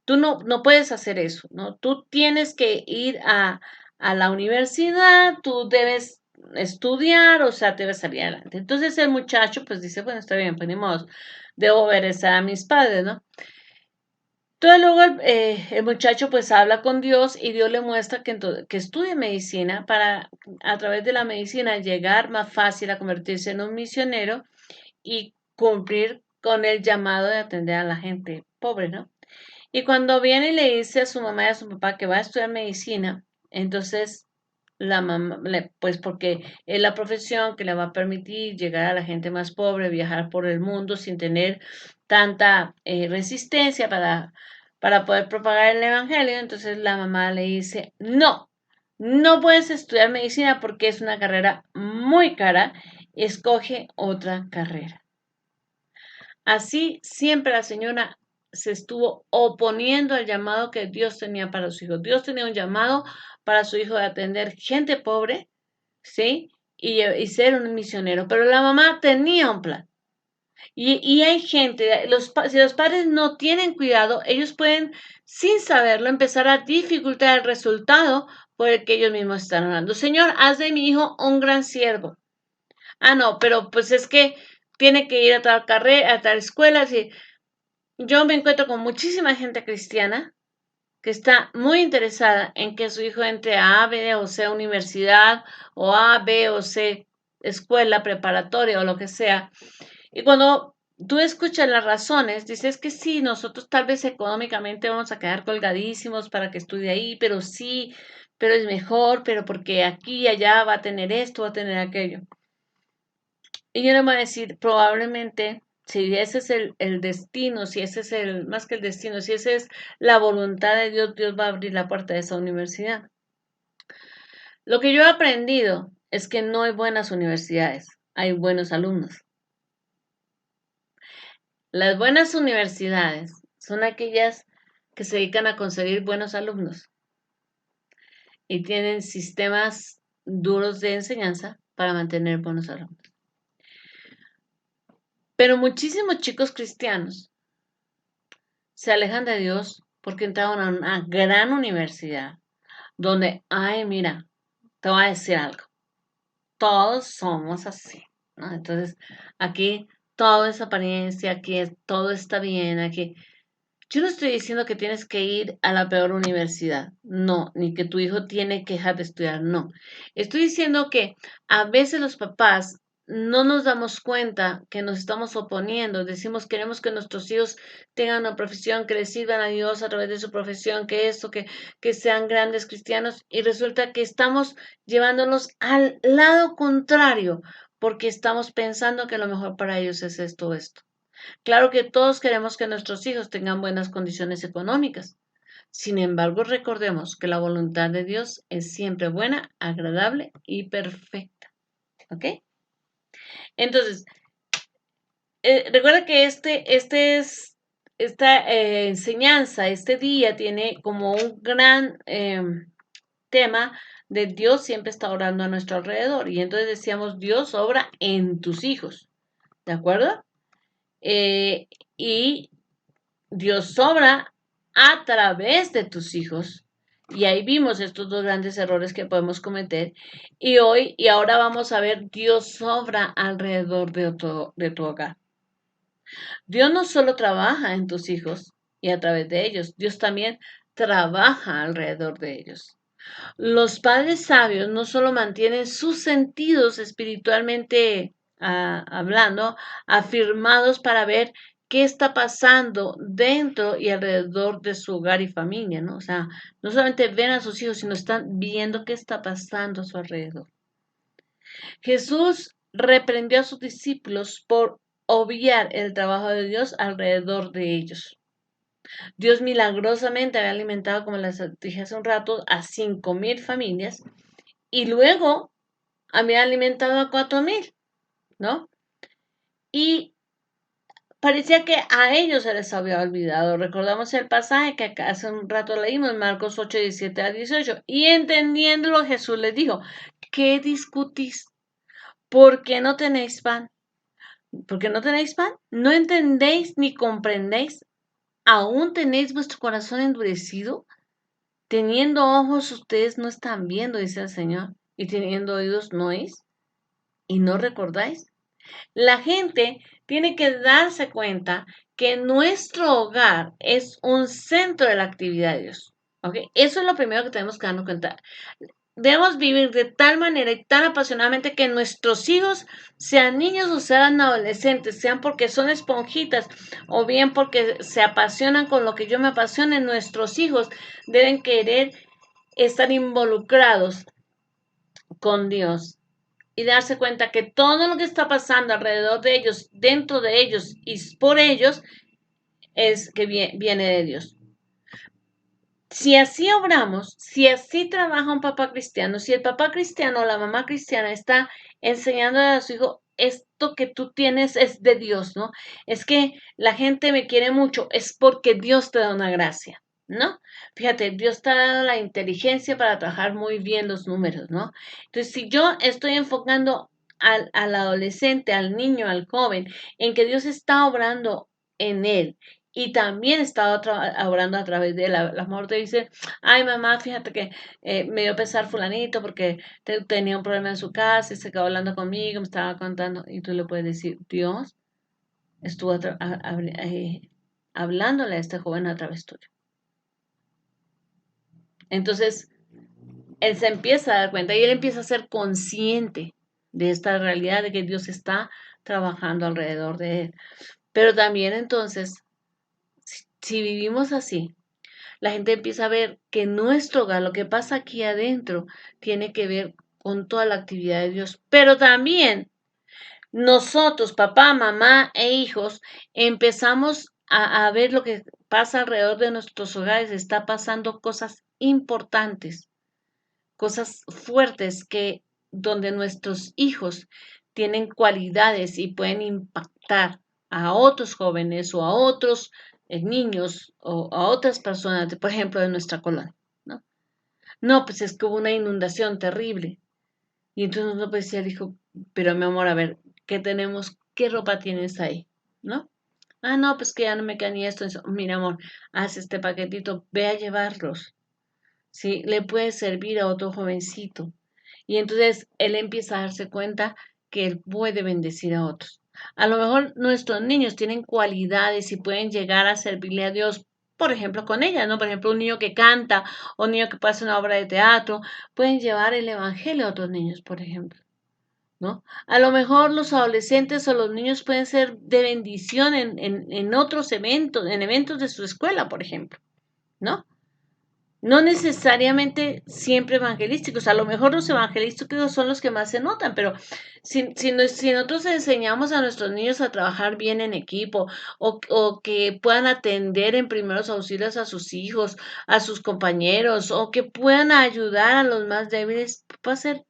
no puedes hacer eso, ¿no? Tú tienes que ir a la universidad, tú debes estudiar, o sea, debes salir adelante. Entonces el muchacho pues dice, bueno, está bien, pues ni modo, debo obedecer a mis padres, ¿no? Entonces luego el muchacho pues habla con Dios y Dios le muestra que estudie medicina para a través de la medicina llegar más fácil a convertirse en un misionero y cumplir con el llamado de atender a la gente pobre, ¿no? Y cuando viene y le dice a su mamá y a su papá que va a estudiar medicina, entonces la mamá, pues porque es la profesión que le va a permitir llegar a la gente más pobre, viajar por el mundo sin tener tanta resistencia para poder propagar el evangelio, entonces la mamá le dice, no, No puedes estudiar medicina porque es una carrera muy cara, escoge otra carrera. Así siempre la señora se estuvo oponiendo al llamado que Dios tenía para sus hijos. Dios tenía un llamado para su hijo de atender gente pobre, ¿sí? Y ser un misionero. Pero la mamá tenía un plan. Y hay gente, si los padres no tienen cuidado, ellos pueden, sin saberlo, empezar a dificultar el resultado por el que ellos mismos están orando. Señor, haz de mi hijo un gran siervo. Ah, no, pero pues es que tiene que ir a tal carrera, a tal escuela. Así. Yo me encuentro con muchísima gente cristiana que está muy interesada en que su hijo entre a B o C universidad o A, B o C escuela preparatoria o lo que sea. Y cuando tú escuchas las razones, dices que sí, nosotros tal vez económicamente vamos a quedar colgadísimos para que estudie ahí, pero sí, pero es mejor, pero porque aquí y allá va a tener esto, va a tener aquello. Y yo le voy a decir, probablemente, si ese es el destino, si ese es más que el destino, si esa es la voluntad de Dios, Dios va a abrir la puerta de esa universidad. Lo que yo he aprendido es que no hay buenas universidades, hay buenos alumnos. Las buenas universidades son aquellas que se dedican a conseguir buenos alumnos y tienen sistemas duros de enseñanza para mantener buenos alumnos. Pero muchísimos chicos cristianos se alejan de Dios porque entraron a una gran universidad donde, ay, mira, te voy a decir algo, todos somos así, ¿no? Entonces, aquí todo es apariencia, todo está bien, aquí. Yo no estoy diciendo que tienes que ir a la peor universidad, no, ni que tu hijo tiene que dejar de estudiar, no. Estoy diciendo que a veces los papás no nos damos cuenta que nos estamos oponiendo, decimos queremos que nuestros hijos tengan una profesión, que les sirvan a Dios a través de su profesión, que esto, que sean grandes cristianos, y resulta que estamos llevándolos al lado contrario, porque estamos pensando que lo mejor para ellos es esto o esto. Claro que todos queremos que nuestros hijos tengan buenas condiciones económicas. Sin embargo, recordemos que la voluntad de Dios es siempre buena, agradable y perfecta. ¿Ok? Entonces, recuerda que esta enseñanza, este día tiene como un gran tema de Dios siempre está orando a nuestro alrededor. Y entonces decíamos, Dios obra en tus hijos. ¿De acuerdo? Eh, y Dios obra a través de tus hijos. Y ahí vimos estos dos grandes errores que podemos cometer. Y ahora vamos a ver Dios obra alrededor de tu hogar. Dios no solo trabaja en tus hijos y a través de ellos, Dios también trabaja alrededor de ellos. Los padres sabios no solo mantienen sus sentidos espiritualmente hablando, afirmados para ver qué está pasando dentro y alrededor de su hogar y familia, ¿no? O sea, no solamente ven a sus hijos, sino están viendo qué está pasando a su alrededor. Jesús reprendió a sus discípulos por obviar el trabajo de Dios alrededor de ellos. Dios milagrosamente había alimentado, como les dije hace un rato, a 5,000 familias y luego había alimentado a 4,000, ¿no? Y parecía que a ellos se les había olvidado. Recordamos el pasaje que hace un rato leímos, Marcos 8, 17 a 18. Y entendiéndolo, Jesús les dijo, ¿qué discutís? ¿Por qué no tenéis pan? ¿Por qué no tenéis pan? ¿No entendéis ni comprendéis? ¿Aún tenéis vuestro corazón endurecido? Teniendo ojos ustedes no están viendo, dice el Señor, y teniendo oídos no oís, y no recordáis. La gente tiene que darse cuenta que nuestro hogar es un centro de la actividad de Dios. ¿Ok? Eso es lo primero que tenemos que darnos cuenta. Debemos vivir de tal manera y tan apasionadamente que nuestros hijos, sean niños o sean adolescentes, sean porque son esponjitas o bien porque se apasionan con lo que yo me apasione, nuestros hijos deben querer estar involucrados con Dios y darse cuenta que todo lo que está pasando alrededor de ellos, dentro de ellos y por ellos, es que viene de Dios. Si así obramos, si así trabaja un papá cristiano, si el papá cristiano o la mamá cristiana está enseñando a su hijo, esto que tú tienes es de Dios, ¿no? Es que la gente me quiere mucho, es porque Dios te da una gracia, ¿no? Fíjate, Dios te ha dado la inteligencia para trabajar muy bien los números, ¿no? Entonces, si yo estoy enfocando al adolescente, al niño, al joven, en que Dios está obrando en él, y también estaba orando a través de la amor te dice, ay mamá, fíjate que me dio pesar fulanito porque tenía un problema en su casa y se quedó hablando conmigo, me estaba contando, y tú le puedes decir, Dios estuvo hablándole a este joven a través tuyo. Entonces, él se empieza a dar cuenta y él empieza a ser consciente de esta realidad de que Dios está trabajando alrededor de él. Pero también entonces, si vivimos así, la gente empieza a ver que nuestro hogar, lo que pasa aquí adentro, tiene que ver con toda la actividad de Dios. Pero también nosotros, papá, mamá e hijos, empezamos a ver lo que pasa alrededor de nuestros hogares. Está pasando cosas importantes, cosas fuertes que donde nuestros hijos tienen cualidades y pueden impactar a otros jóvenes o a otros niños o a otras personas, por ejemplo, de nuestra colonia, ¿no? No, pues es que hubo una inundación terrible. Y entonces uno pues decía, dijo, pero mi amor, a ver, ¿qué tenemos? ¿Qué ropa tienes ahí? ¿No? Ah, no, pues que ya no me queda ni esto. Eso. Mira, amor, haz este paquetito, ve a llevarlos. ¿Sí? Le puede servir a otro jovencito. Y entonces él empieza a darse cuenta que él puede bendecir a otros. A lo mejor nuestros niños tienen cualidades y pueden llegar a servirle a Dios, por ejemplo, con ellas, ¿no? Por ejemplo, un niño que canta o un niño que pasa una obra de teatro, pueden llevar el evangelio a otros niños, por ejemplo, ¿no? A lo mejor los adolescentes o los niños pueden ser de bendición en otros eventos, en eventos de su escuela, por ejemplo, ¿no? No necesariamente siempre evangelísticos, a lo mejor los evangelísticos son los que más se notan, pero si nosotros enseñamos a nuestros niños a trabajar bien en equipo o que puedan atender en primeros auxilios a sus hijos, a sus compañeros, o que puedan ayudar a los más débiles, va a ser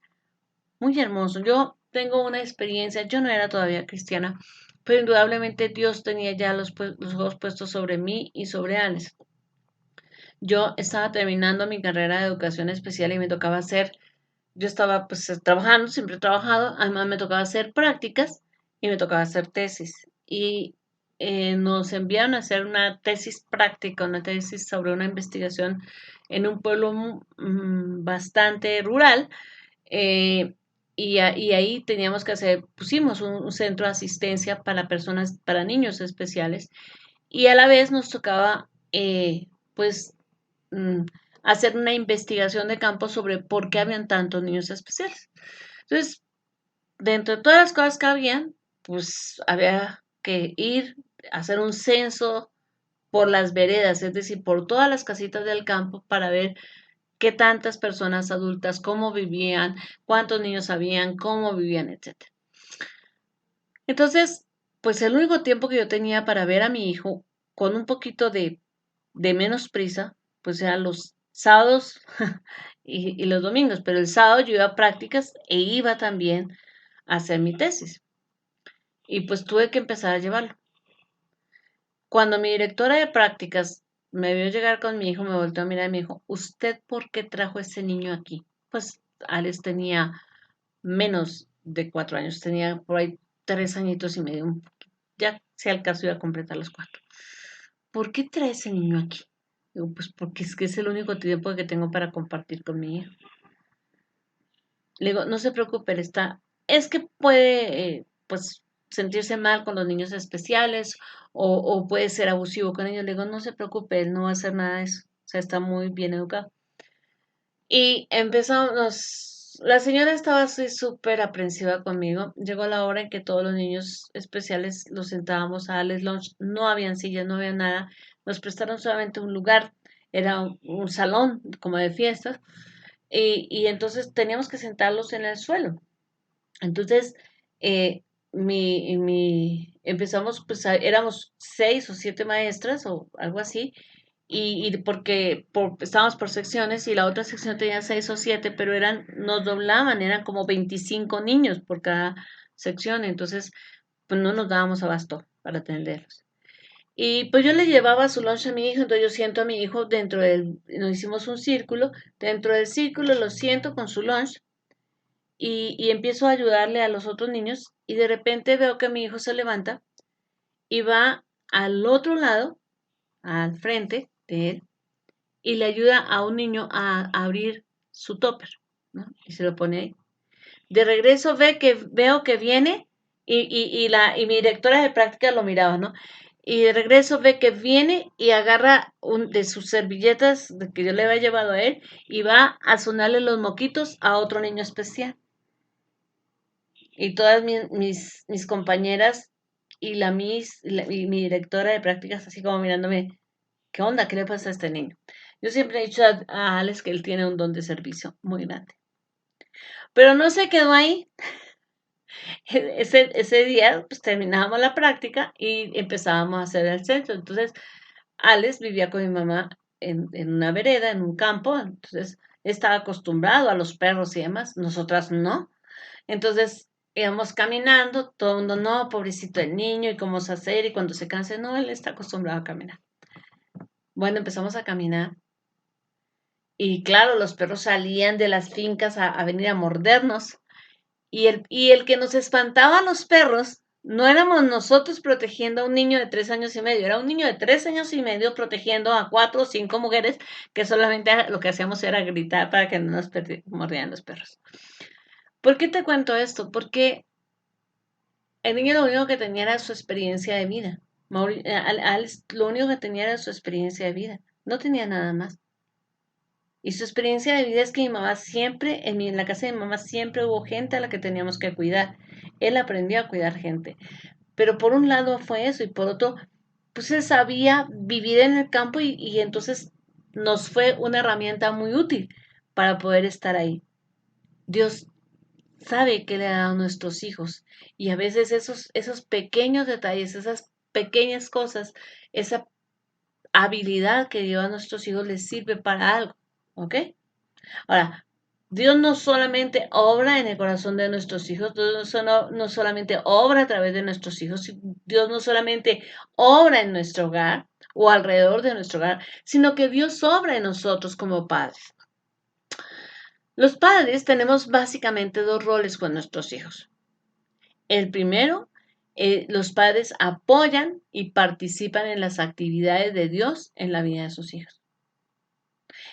muy hermoso. Yo tengo una experiencia, yo no era todavía cristiana, pero indudablemente Dios tenía ya los ojos puestos sobre mí y sobre Alex. Yo estaba terminando mi carrera de educación especial y me tocaba hacer, yo estaba pues trabajando, siempre he trabajado, además me tocaba hacer prácticas y me tocaba hacer tesis. Y nos enviaron a hacer una tesis práctica, una tesis sobre una investigación en un pueblo bastante rural. eh, y ahí teníamos que hacer, pusimos un centro de asistencia para personas, para niños especiales, y a la vez nos tocaba, pues, mm, hacer una investigación de campo sobre por qué habían tantos niños especiales. Entonces, dentro de todas las cosas que habían, pues había que ir a hacer un censo por las veredas, es decir, por todas las casitas del campo para ver qué tantas personas adultas, cómo vivían, cuántos niños habían, cómo vivían, etcétera. Entonces, pues el único tiempo que yo tenía para ver a mi hijo con un poquito de menos prisa, pues eran los sábados y los domingos, pero el sábado yo iba a prácticas e iba también a hacer mi tesis y pues tuve que empezar a llevarlo. Cuando mi directora de prácticas me vio llegar con mi hijo, me volteó a mirar y me dijo, ¿usted por qué trajo a ese niño aquí? Pues Alex tenía menos de 4 años, tenía por ahí 3 añitos y medio, ya se alcanzó a completar los 4. ¿Por qué trae ese niño aquí? Digo, pues porque es que es el único tiempo que tengo para compartir con mi hijo. Le digo, no se preocupe, él está, es que puede, pues, sentirse mal con los niños especiales o puede ser abusivo con ellos. Le digo, no se preocupe, él no va a hacer nada de eso. O sea, está muy bien educado. Y empezamos, la señora estaba así súper aprensiva conmigo. Llegó la hora en que todos los niños especiales los sentábamos a darles lunch. No habían sillas, no había nada. Nos prestaron solamente un lugar. Era un salón como de fiestas. Y entonces teníamos que sentarlos en el suelo. Entonces, empezamos, pues éramos 6 o 7 maestras o algo así, y porque estábamos por secciones y la otra sección tenía 6 o 7, pero nos doblaban, eran como 25 niños por cada sección, entonces pues no nos dábamos abasto para atenderlos. Y pues yo le llevaba su lunch a mi hijo, entonces yo siento a mi hijo nos hicimos un círculo, dentro del círculo lo siento con su lunch y empiezo a ayudarle a los otros niños y de repente veo que mi hijo se levanta y va al otro lado, al frente de él, y le ayuda a un niño a abrir su topper, ¿no? Y se lo pone ahí. De regreso veo que viene y mi directora de práctica lo miraba, ¿no? Y de regreso ve que viene y agarra de sus servilletas que yo le había llevado a él y va a sonarle los moquitos a otro niño especial. Y todas mis compañeras y mi directora de prácticas así como mirándome, ¿qué onda? ¿Qué le pasa a este niño? Yo siempre he dicho a Alex que él tiene un don de servicio muy grande. Pero no se quedó ahí. Ese día pues terminábamos la práctica y empezábamos a hacer el centro. Entonces, Alex vivía con mi mamá en una vereda, en un campo, entonces estaba acostumbrado a los perros y demás, nosotras no. Entonces íbamos caminando, todo el mundo, no, pobrecito el niño, y cómo se hacer, y cuando se canse, no, él está acostumbrado a caminar. Bueno, empezamos a caminar, y claro, los perros salían de las fincas a venir a mordernos. Y el que nos espantaba a los perros no éramos nosotros protegiendo a un niño de 3 años y medio, era un niño de 3 años y medio protegiendo a 4 o 5 mujeres que solamente lo que hacíamos era gritar para que no nos mordieran los perros. ¿Por qué te cuento esto? Porque el niño lo único que tenía era su experiencia de vida. Alex lo único que tenía era su experiencia de vida. No tenía nada más. Y su experiencia de vida es que mi mamá siempre, en la casa de mi mamá siempre hubo gente a la que teníamos que cuidar. Él aprendió a cuidar gente. Pero por un lado fue eso y por otro, pues él sabía vivir en el campo y entonces nos fue una herramienta muy útil para poder estar ahí. Dios sabe que le ha dado a nuestros hijos y a veces esos pequeños detalles, esas pequeñas cosas, esa habilidad que dio a nuestros hijos les sirve para algo, ¿ok? Ahora, Dios no solamente obra en el corazón de nuestros hijos, Dios no solamente obra a través de nuestros hijos, Dios no solamente obra en nuestro hogar o alrededor de nuestro hogar, sino que Dios obra en nosotros como padres. Los padres tenemos básicamente dos roles con nuestros hijos. El primero, los padres apoyan y participan en las actividades de Dios en la vida de sus hijos.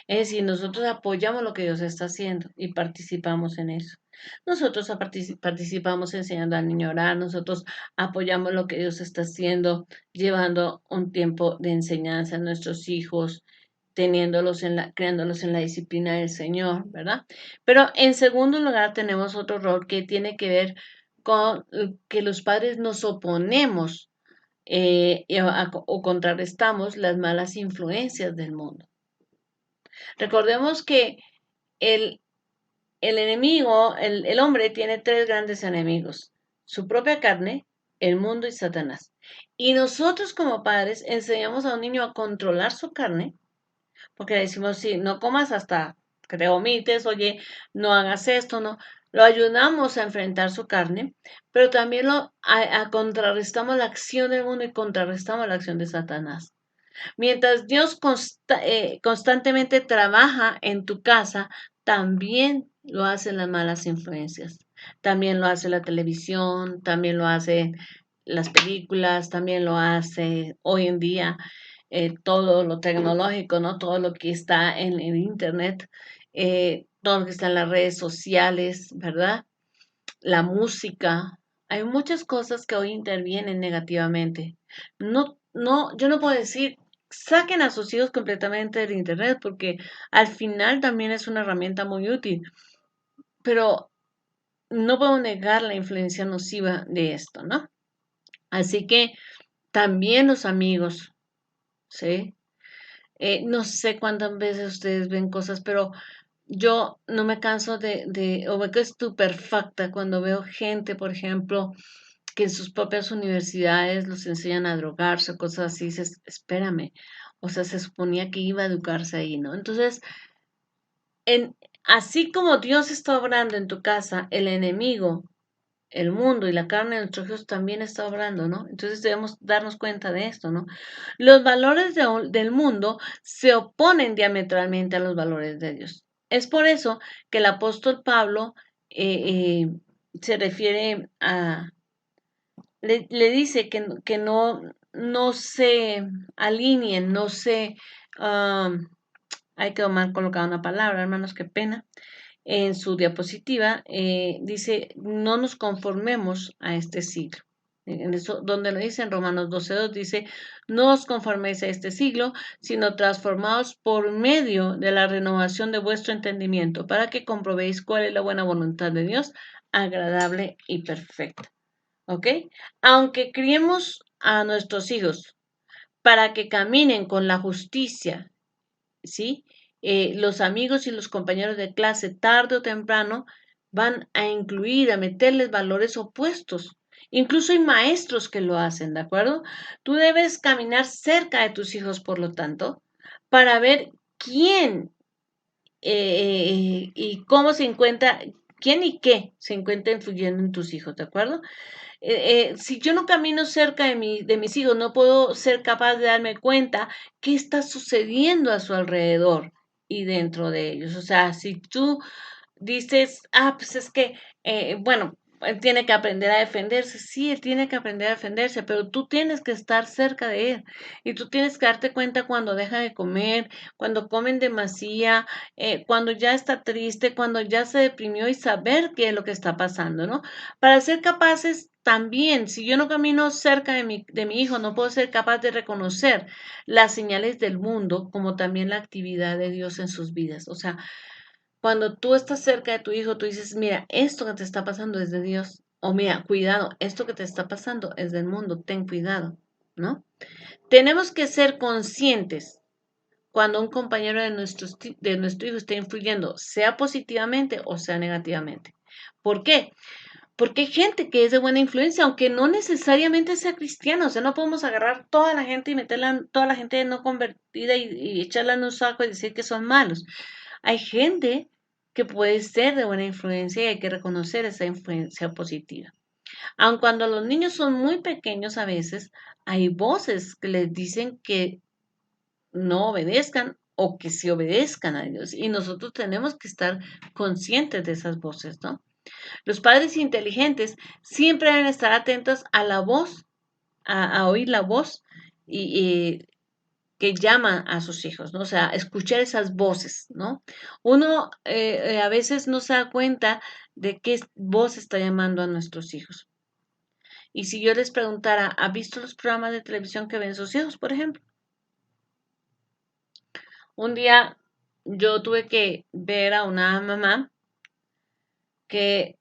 Es decir, nosotros apoyamos lo que Dios está haciendo y participamos en eso. Nosotros participamos enseñando al niño a orar, nosotros apoyamos lo que Dios está haciendo, llevando un tiempo de enseñanza a nuestros hijos, creándolos en la disciplina del Señor, ¿verdad? Pero en segundo lugar tenemos otro rol que tiene que ver con que los padres nos oponemos o contrarrestamos las malas influencias del mundo. Recordemos que el, el enemigo, el hombre tiene tres grandes enemigos: su propia carne, el mundo y Satanás. Y nosotros como padres enseñamos a un niño a controlar su carne, porque le decimos, sí, no comas hasta que te vomites, oye, no hagas esto, no. Lo ayudamos a enfrentar su carne, pero también contrarrestamos la acción del mundo y contrarrestamos la acción de Satanás. Mientras Dios constantemente trabaja en tu casa, también lo hacen las malas influencias. También lo hace la televisión, también lo hacen las películas, también lo hace hoy en día todo lo tecnológico, ¿no? Todo lo que está en el internet, todo lo que está en las redes sociales, ¿verdad? La música. Hay muchas cosas que hoy intervienen negativamente. Yo no puedo decir saquen a sus hijos completamente del internet porque al final también es una herramienta muy útil, pero no puedo negar la influencia nociva de esto, ¿no? Así que también los amigos, ¿sí? No sé cuántas veces ustedes ven cosas, pero yo no me canso o me quedo estupefacta cuando veo gente, por ejemplo, que en sus propias universidades los enseñan a drogarse, cosas así, dices, espérame, o sea, se suponía que iba a educarse ahí, ¿no? Entonces, en, así como Dios está obrando en tu casa, el enemigo, el mundo y la carne de nuestros hijos también está obrando, ¿no? Entonces debemos darnos cuenta de esto, ¿no? Los valores del mundo se oponen diametralmente a los valores de Dios. Es por eso que el apóstol Pablo se refiere a, le dice que no se alineen, no se, hay que mal colocada una palabra, hermanos, qué pena en su diapositiva, dice, no nos conformemos a este siglo. En eso, donde lo dice en Romanos 12:2, dice, no os conforméis a este siglo, sino transformaos por medio de la renovación de vuestro entendimiento, para que comprobéis cuál es la buena voluntad de Dios, agradable y perfecta. ¿Ok? Aunque criemos a nuestros hijos para que caminen con la justicia, ¿sí? Los amigos y los compañeros de clase, tarde o temprano, van a incluir, a meterles valores opuestos. Incluso hay maestros que lo hacen, ¿de acuerdo? Tú debes caminar cerca de tus hijos, por lo tanto, para ver quién y cómo se encuentra, quién y qué se encuentra influyendo en tus hijos, ¿de acuerdo? Si yo no camino cerca de mis hijos, no puedo ser capaz de darme cuenta qué está sucediendo a su alrededor y dentro de ellos. O sea, si tú dices, pues es que, bueno, él tiene que aprender a defenderse. Sí, él tiene que aprender a defenderse, pero tú tienes que estar cerca de él y tú tienes que darte cuenta cuando deja de comer, cuando comen demasía, cuando ya está triste, cuando ya se deprimió y saber qué es lo que está pasando, ¿no? Para ser capaces también, si yo no camino cerca de mi hijo, no puedo ser capaz de reconocer las señales del mundo como también la actividad de Dios en sus vidas. O sea, cuando tú estás cerca de tu hijo, tú dices, mira, esto que te está pasando es de Dios. O mira, cuidado, esto que te está pasando es del mundo, ten cuidado, ¿no? Tenemos que ser conscientes cuando un compañero de nuestro hijo está influyendo, sea positivamente o sea negativamente. ¿Por qué? Porque hay gente que es de buena influencia, aunque no necesariamente sea cristiana. O sea, no podemos agarrar toda la gente y meterla, toda la gente no convertida y echarla en un saco y decir que son malos. Hay gente que puede ser de buena influencia y hay que reconocer esa influencia positiva. Aun cuando los niños son muy pequeños a veces, hay voces que les dicen que no obedezcan o que sí obedezcan a Dios. Y nosotros tenemos que estar conscientes de esas voces, ¿no? Los padres inteligentes siempre deben estar atentos a la voz, a oír la voz y que llama a sus hijos, ¿no? O sea, escuchar esas voces, ¿no? Uno a veces no se da cuenta de qué voz está llamando a nuestros hijos. Y si yo les preguntara, ¿ha visto los programas de televisión que ven sus hijos, por ejemplo? Un día yo tuve que ver a una mamá que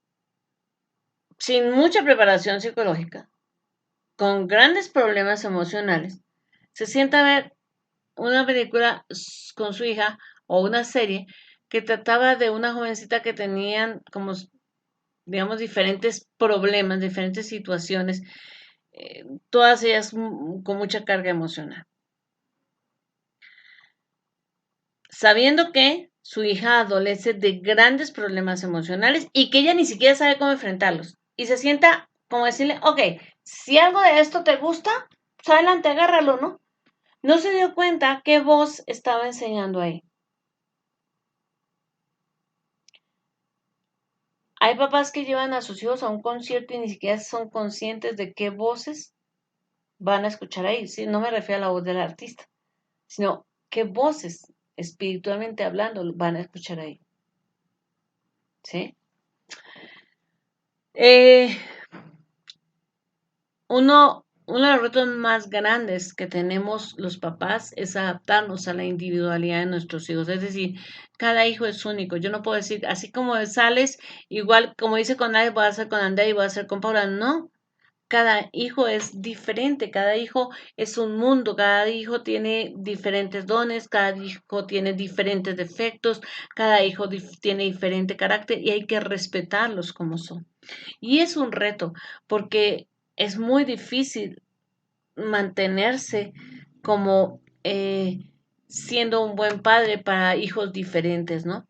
sin mucha preparación psicológica, con grandes problemas emocionales, se sienta a ver una película con su hija o una serie que trataba de una jovencita que tenían como, digamos, diferentes problemas, diferentes situaciones, todas ellas con mucha carga emocional. Sabiendo que su hija adolece de grandes problemas emocionales y que ella ni siquiera sabe cómo enfrentarlos. Y se sienta como decirle, ok, si algo de esto te gusta, pues adelante, agárralo, ¿no? No se dio cuenta qué voz estaba enseñando ahí. Hay papás que llevan a sus hijos a un concierto y ni siquiera son conscientes de qué voces van a escuchar ahí. Sí, no me refiero a la voz del artista, sino qué voces, espiritualmente hablando, van a escuchar ahí. ¿Sí? Eh, uno de los retos más grandes que tenemos los papás es adaptarnos a la individualidad de nuestros hijos. Es decir, cada hijo es único. Yo no puedo decir, así como sales, igual como dice con Alex, voy a hacer con André y voy a hacer con Paula. No, cada hijo es diferente, cada hijo es un mundo, cada hijo tiene diferentes dones, cada hijo tiene diferentes defectos, cada hijo tiene diferente carácter y hay que respetarlos como son. Y es un reto, porque es muy difícil mantenerse como siendo un buen padre para hijos diferentes, ¿no?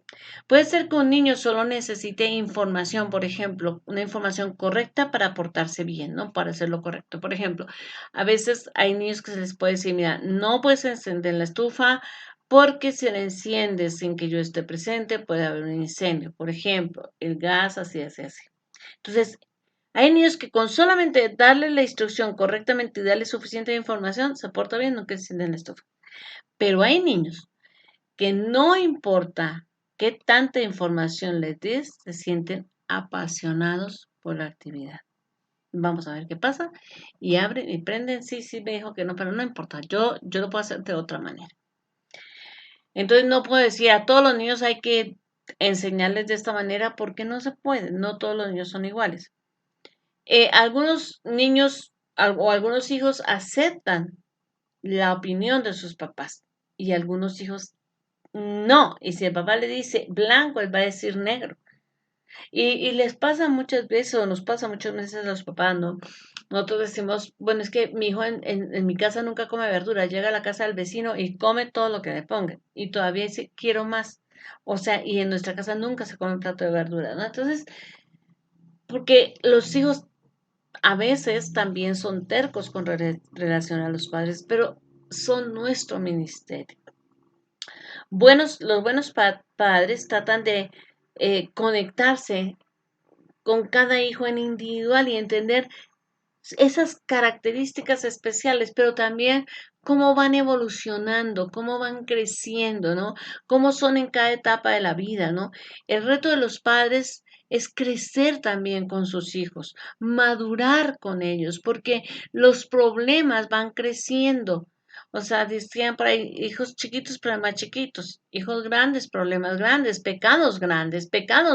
Puede ser que un niño solo necesite información, por ejemplo, una información correcta para portarse bien, ¿no? Para hacer lo correcto. Por ejemplo, a veces hay niños que se les puede decir, mira, no puedes encender la estufa porque si la enciendes sin que yo esté presente puede haber un incendio. Por ejemplo, el gas, así, así, así. Entonces, hay niños que con solamente darle la instrucción correctamente y darle suficiente información, se porta bien, no que encienden la estufa. Pero hay niños que no importa qué tanta información les des, se sienten apasionados por la actividad. Vamos a ver qué pasa. Y abren y prenden. Sí, sí, me dijo que no, pero no importa. Yo lo puedo hacer de otra manera. Entonces no puedo decir a todos los niños hay que enseñarles de esta manera porque no se puede. No todos los niños son iguales. Algunos niños o algunos hijos aceptan la opinión de sus papás y algunos hijos no. Y si el papá le dice blanco, él va a decir negro. Y les pasa muchas veces, o nos pasa muchas veces a los papás, ¿no? Nosotros decimos, bueno, es que mi hijo en mi casa nunca come verdura, llega a la casa del vecino y come todo lo que le ponga. Y todavía dice, quiero más. O sea, y en nuestra casa nunca se come un plato de verdura, ¿no? Entonces, porque los hijos a veces también son tercos con relación a los padres, pero son nuestro ministerio. Los buenos padres tratan de conectarse con cada hijo en individual y entender esas características especiales, pero también cómo van evolucionando, cómo van creciendo, ¿no? Cómo son en cada etapa de la vida, ¿no? El reto de los padres es crecer también con sus hijos, madurar con ellos, porque los problemas van creciendo. O sea, decían por ahí, hijos chiquitos, problemas chiquitos, hijos grandes, problemas grandes, pecados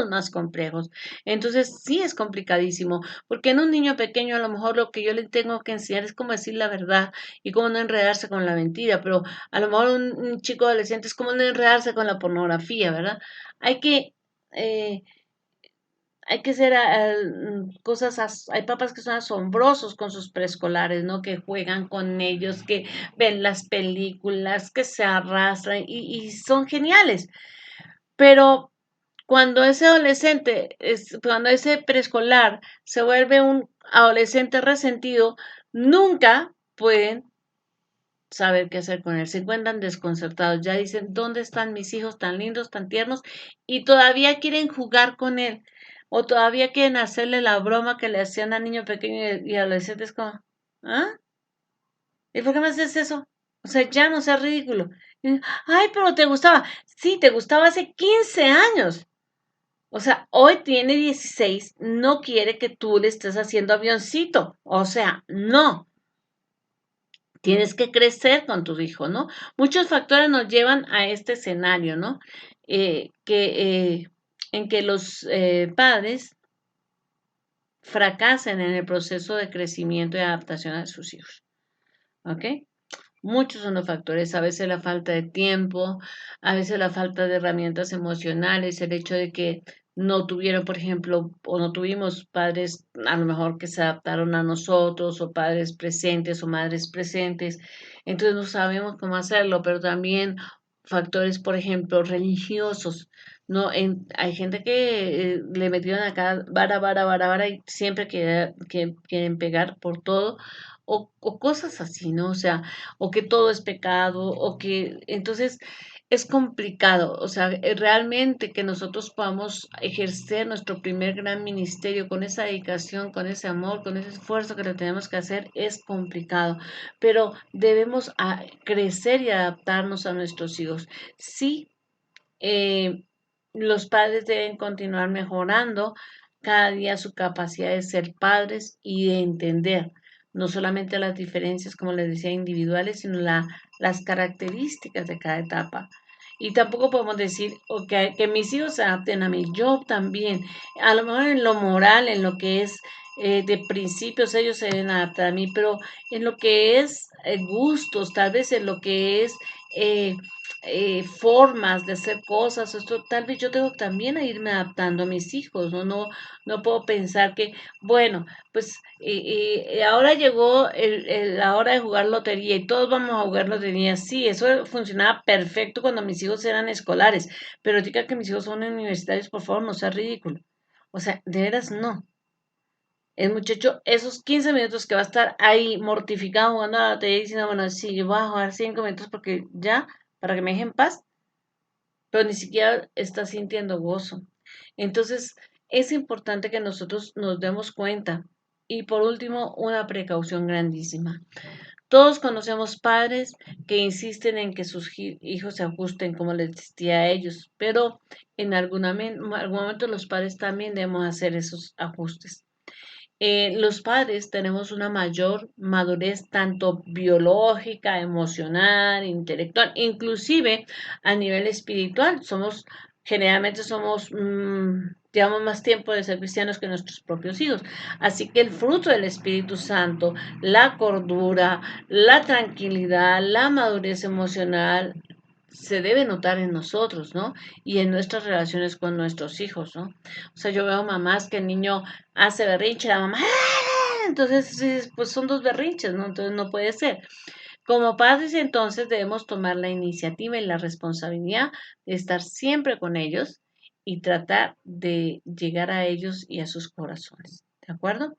más complejos. Entonces, sí es complicadísimo. Porque en un niño pequeño a lo mejor lo que yo le tengo que enseñar es cómo decir la verdad y cómo no enredarse con la mentira, pero a lo mejor un chico adolescente es cómo no enredarse con la pornografía, ¿verdad? Hay que, eh, hay que hacer hay papás que son asombrosos con sus preescolares, ¿no? Que juegan con ellos, que ven las películas, que se arrastran y son geniales. Pero cuando ese preescolar se vuelve un adolescente resentido, nunca pueden saber qué hacer con él. Se encuentran desconcertados. Ya dicen, ¿dónde están mis hijos tan lindos, tan tiernos? Y todavía quieren jugar con él. O todavía quieren hacerle la broma que le hacían a niño pequeño y adolescentes como, ¿ah? ¿Y por qué me haces eso? O sea, ya no sea ridículo. Ay, pero te gustaba. Sí, te gustaba hace 15 años. O sea, hoy tiene 16, no quiere que tú le estés haciendo avioncito. O sea, no. Tienes que crecer con tu hijo, ¿no? Muchos factores nos llevan a este escenario, ¿no? En que los padres fracasen en el proceso de crecimiento y adaptación a sus hijos, ¿ok? Muchos son los factores, a veces la falta de tiempo, a veces la falta de herramientas emocionales, el hecho de que no tuvieron, por ejemplo, o no tuvimos padres a lo mejor que se adaptaron a nosotros, o padres presentes o madres presentes, entonces no sabemos cómo hacerlo, pero también factores, por ejemplo, religiosos. No, hay gente que le metieron acá vara y siempre quieren pegar por todo o cosas así, ¿no? O sea, o que todo es pecado, o que entonces es complicado, o sea, realmente que nosotros podamos ejercer nuestro primer gran ministerio con esa dedicación, con ese amor, con ese esfuerzo que le tenemos que hacer, es complicado, pero debemos crecer y adaptarnos a nuestros hijos. Sí, eh, los padres deben continuar mejorando cada día su capacidad de ser padres y de entender no solamente las diferencias, como les decía, individuales, sino las características de cada etapa. Y tampoco podemos decir que mis hijos se adapten a mí, yo también. A lo mejor en lo moral, en lo que es de principios, ellos se deben adaptar a mí, pero en lo que es gustos, tal vez en lo que es formas de hacer cosas. Esto tal vez yo tengo también a irme adaptando a mis hijos, ¿no? No puedo pensar que, bueno, pues ahora llegó la hora de jugar lotería y todos vamos a jugar lotería. Sí, eso funcionaba perfecto cuando mis hijos eran escolares, pero diga que mis hijos son universitarios, por favor, no sea ridículo. O sea, de veras no. El muchacho, esos 15 minutos que va a estar ahí mortificado jugando a la lotería diciendo, bueno, sí, yo voy a jugar 5 minutos porque ya, para que me dejen en paz, pero ni siquiera está sintiendo gozo. Entonces, es importante que nosotros nos demos cuenta. Y por último, una precaución grandísima. Todos conocemos padres que insisten en que sus hijos se ajusten como les decía a ellos, pero en algún momento los padres también debemos hacer esos ajustes. Los padres tenemos una mayor madurez tanto biológica, emocional, intelectual, inclusive a nivel espiritual. Generalmente somos, llevamos más tiempo de ser cristianos que nuestros propios hijos. Así que el fruto del Espíritu Santo, la cordura, la tranquilidad, la madurez emocional, se debe notar en nosotros, ¿no? Y en nuestras relaciones con nuestros hijos, ¿no? O sea, yo veo mamás que el niño hace berrinche, la mamá, ¡ah! Entonces, sí, pues son dos berrinches, ¿no? Entonces no puede ser. Como padres, entonces debemos tomar la iniciativa y la responsabilidad de estar siempre con ellos y tratar de llegar a ellos y a sus corazones, ¿de acuerdo?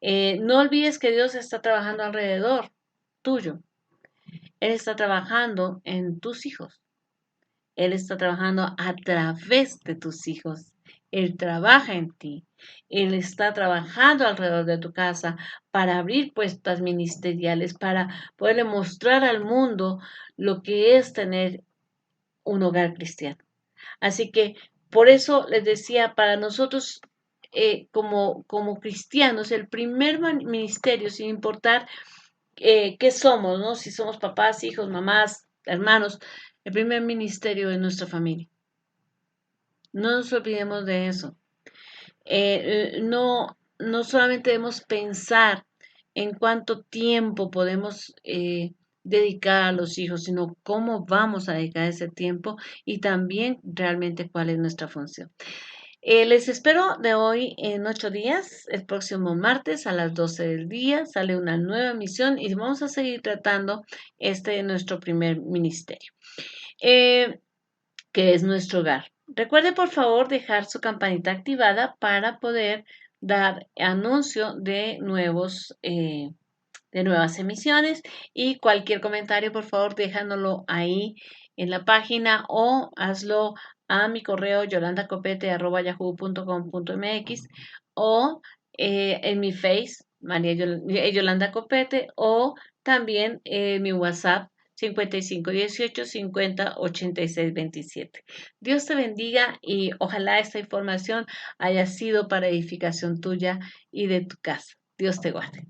No olvides que Dios está trabajando alrededor tuyo. Él está trabajando en tus hijos. Él está trabajando a través de tus hijos. Él trabaja en ti. Él está trabajando alrededor de tu casa para abrir puestas ministeriales, para poderle mostrar al mundo lo que es tener un hogar cristiano. Así que por eso les decía, para nosotros como cristianos, el primer ministerio, sin importar qué somos, ¿no? Si somos papás, hijos, mamás, hermanos, el primer ministerio es nuestra familia. No nos olvidemos de eso. No solamente debemos pensar en cuánto tiempo podemos dedicar a los hijos, sino cómo vamos a dedicar ese tiempo y también realmente cuál es nuestra función. Les espero de hoy en 8 días. El próximo martes a las 12 del día sale una nueva emisión y vamos a seguir tratando nuestro primer ministerio. Que es nuestro hogar. Recuerde por favor dejar su campanita activada para poder dar anuncio de nuevas emisiones y cualquier comentario por favor déjanoslo ahí en la página o hazlo a mi correo yolandacopete@yahoo.com.mx o en mi face María Yolanda Copete o también mi WhatsApp 5518 50 86 27. Dios te bendiga y ojalá esta información haya sido para edificación tuya y de tu casa. Dios te guarde.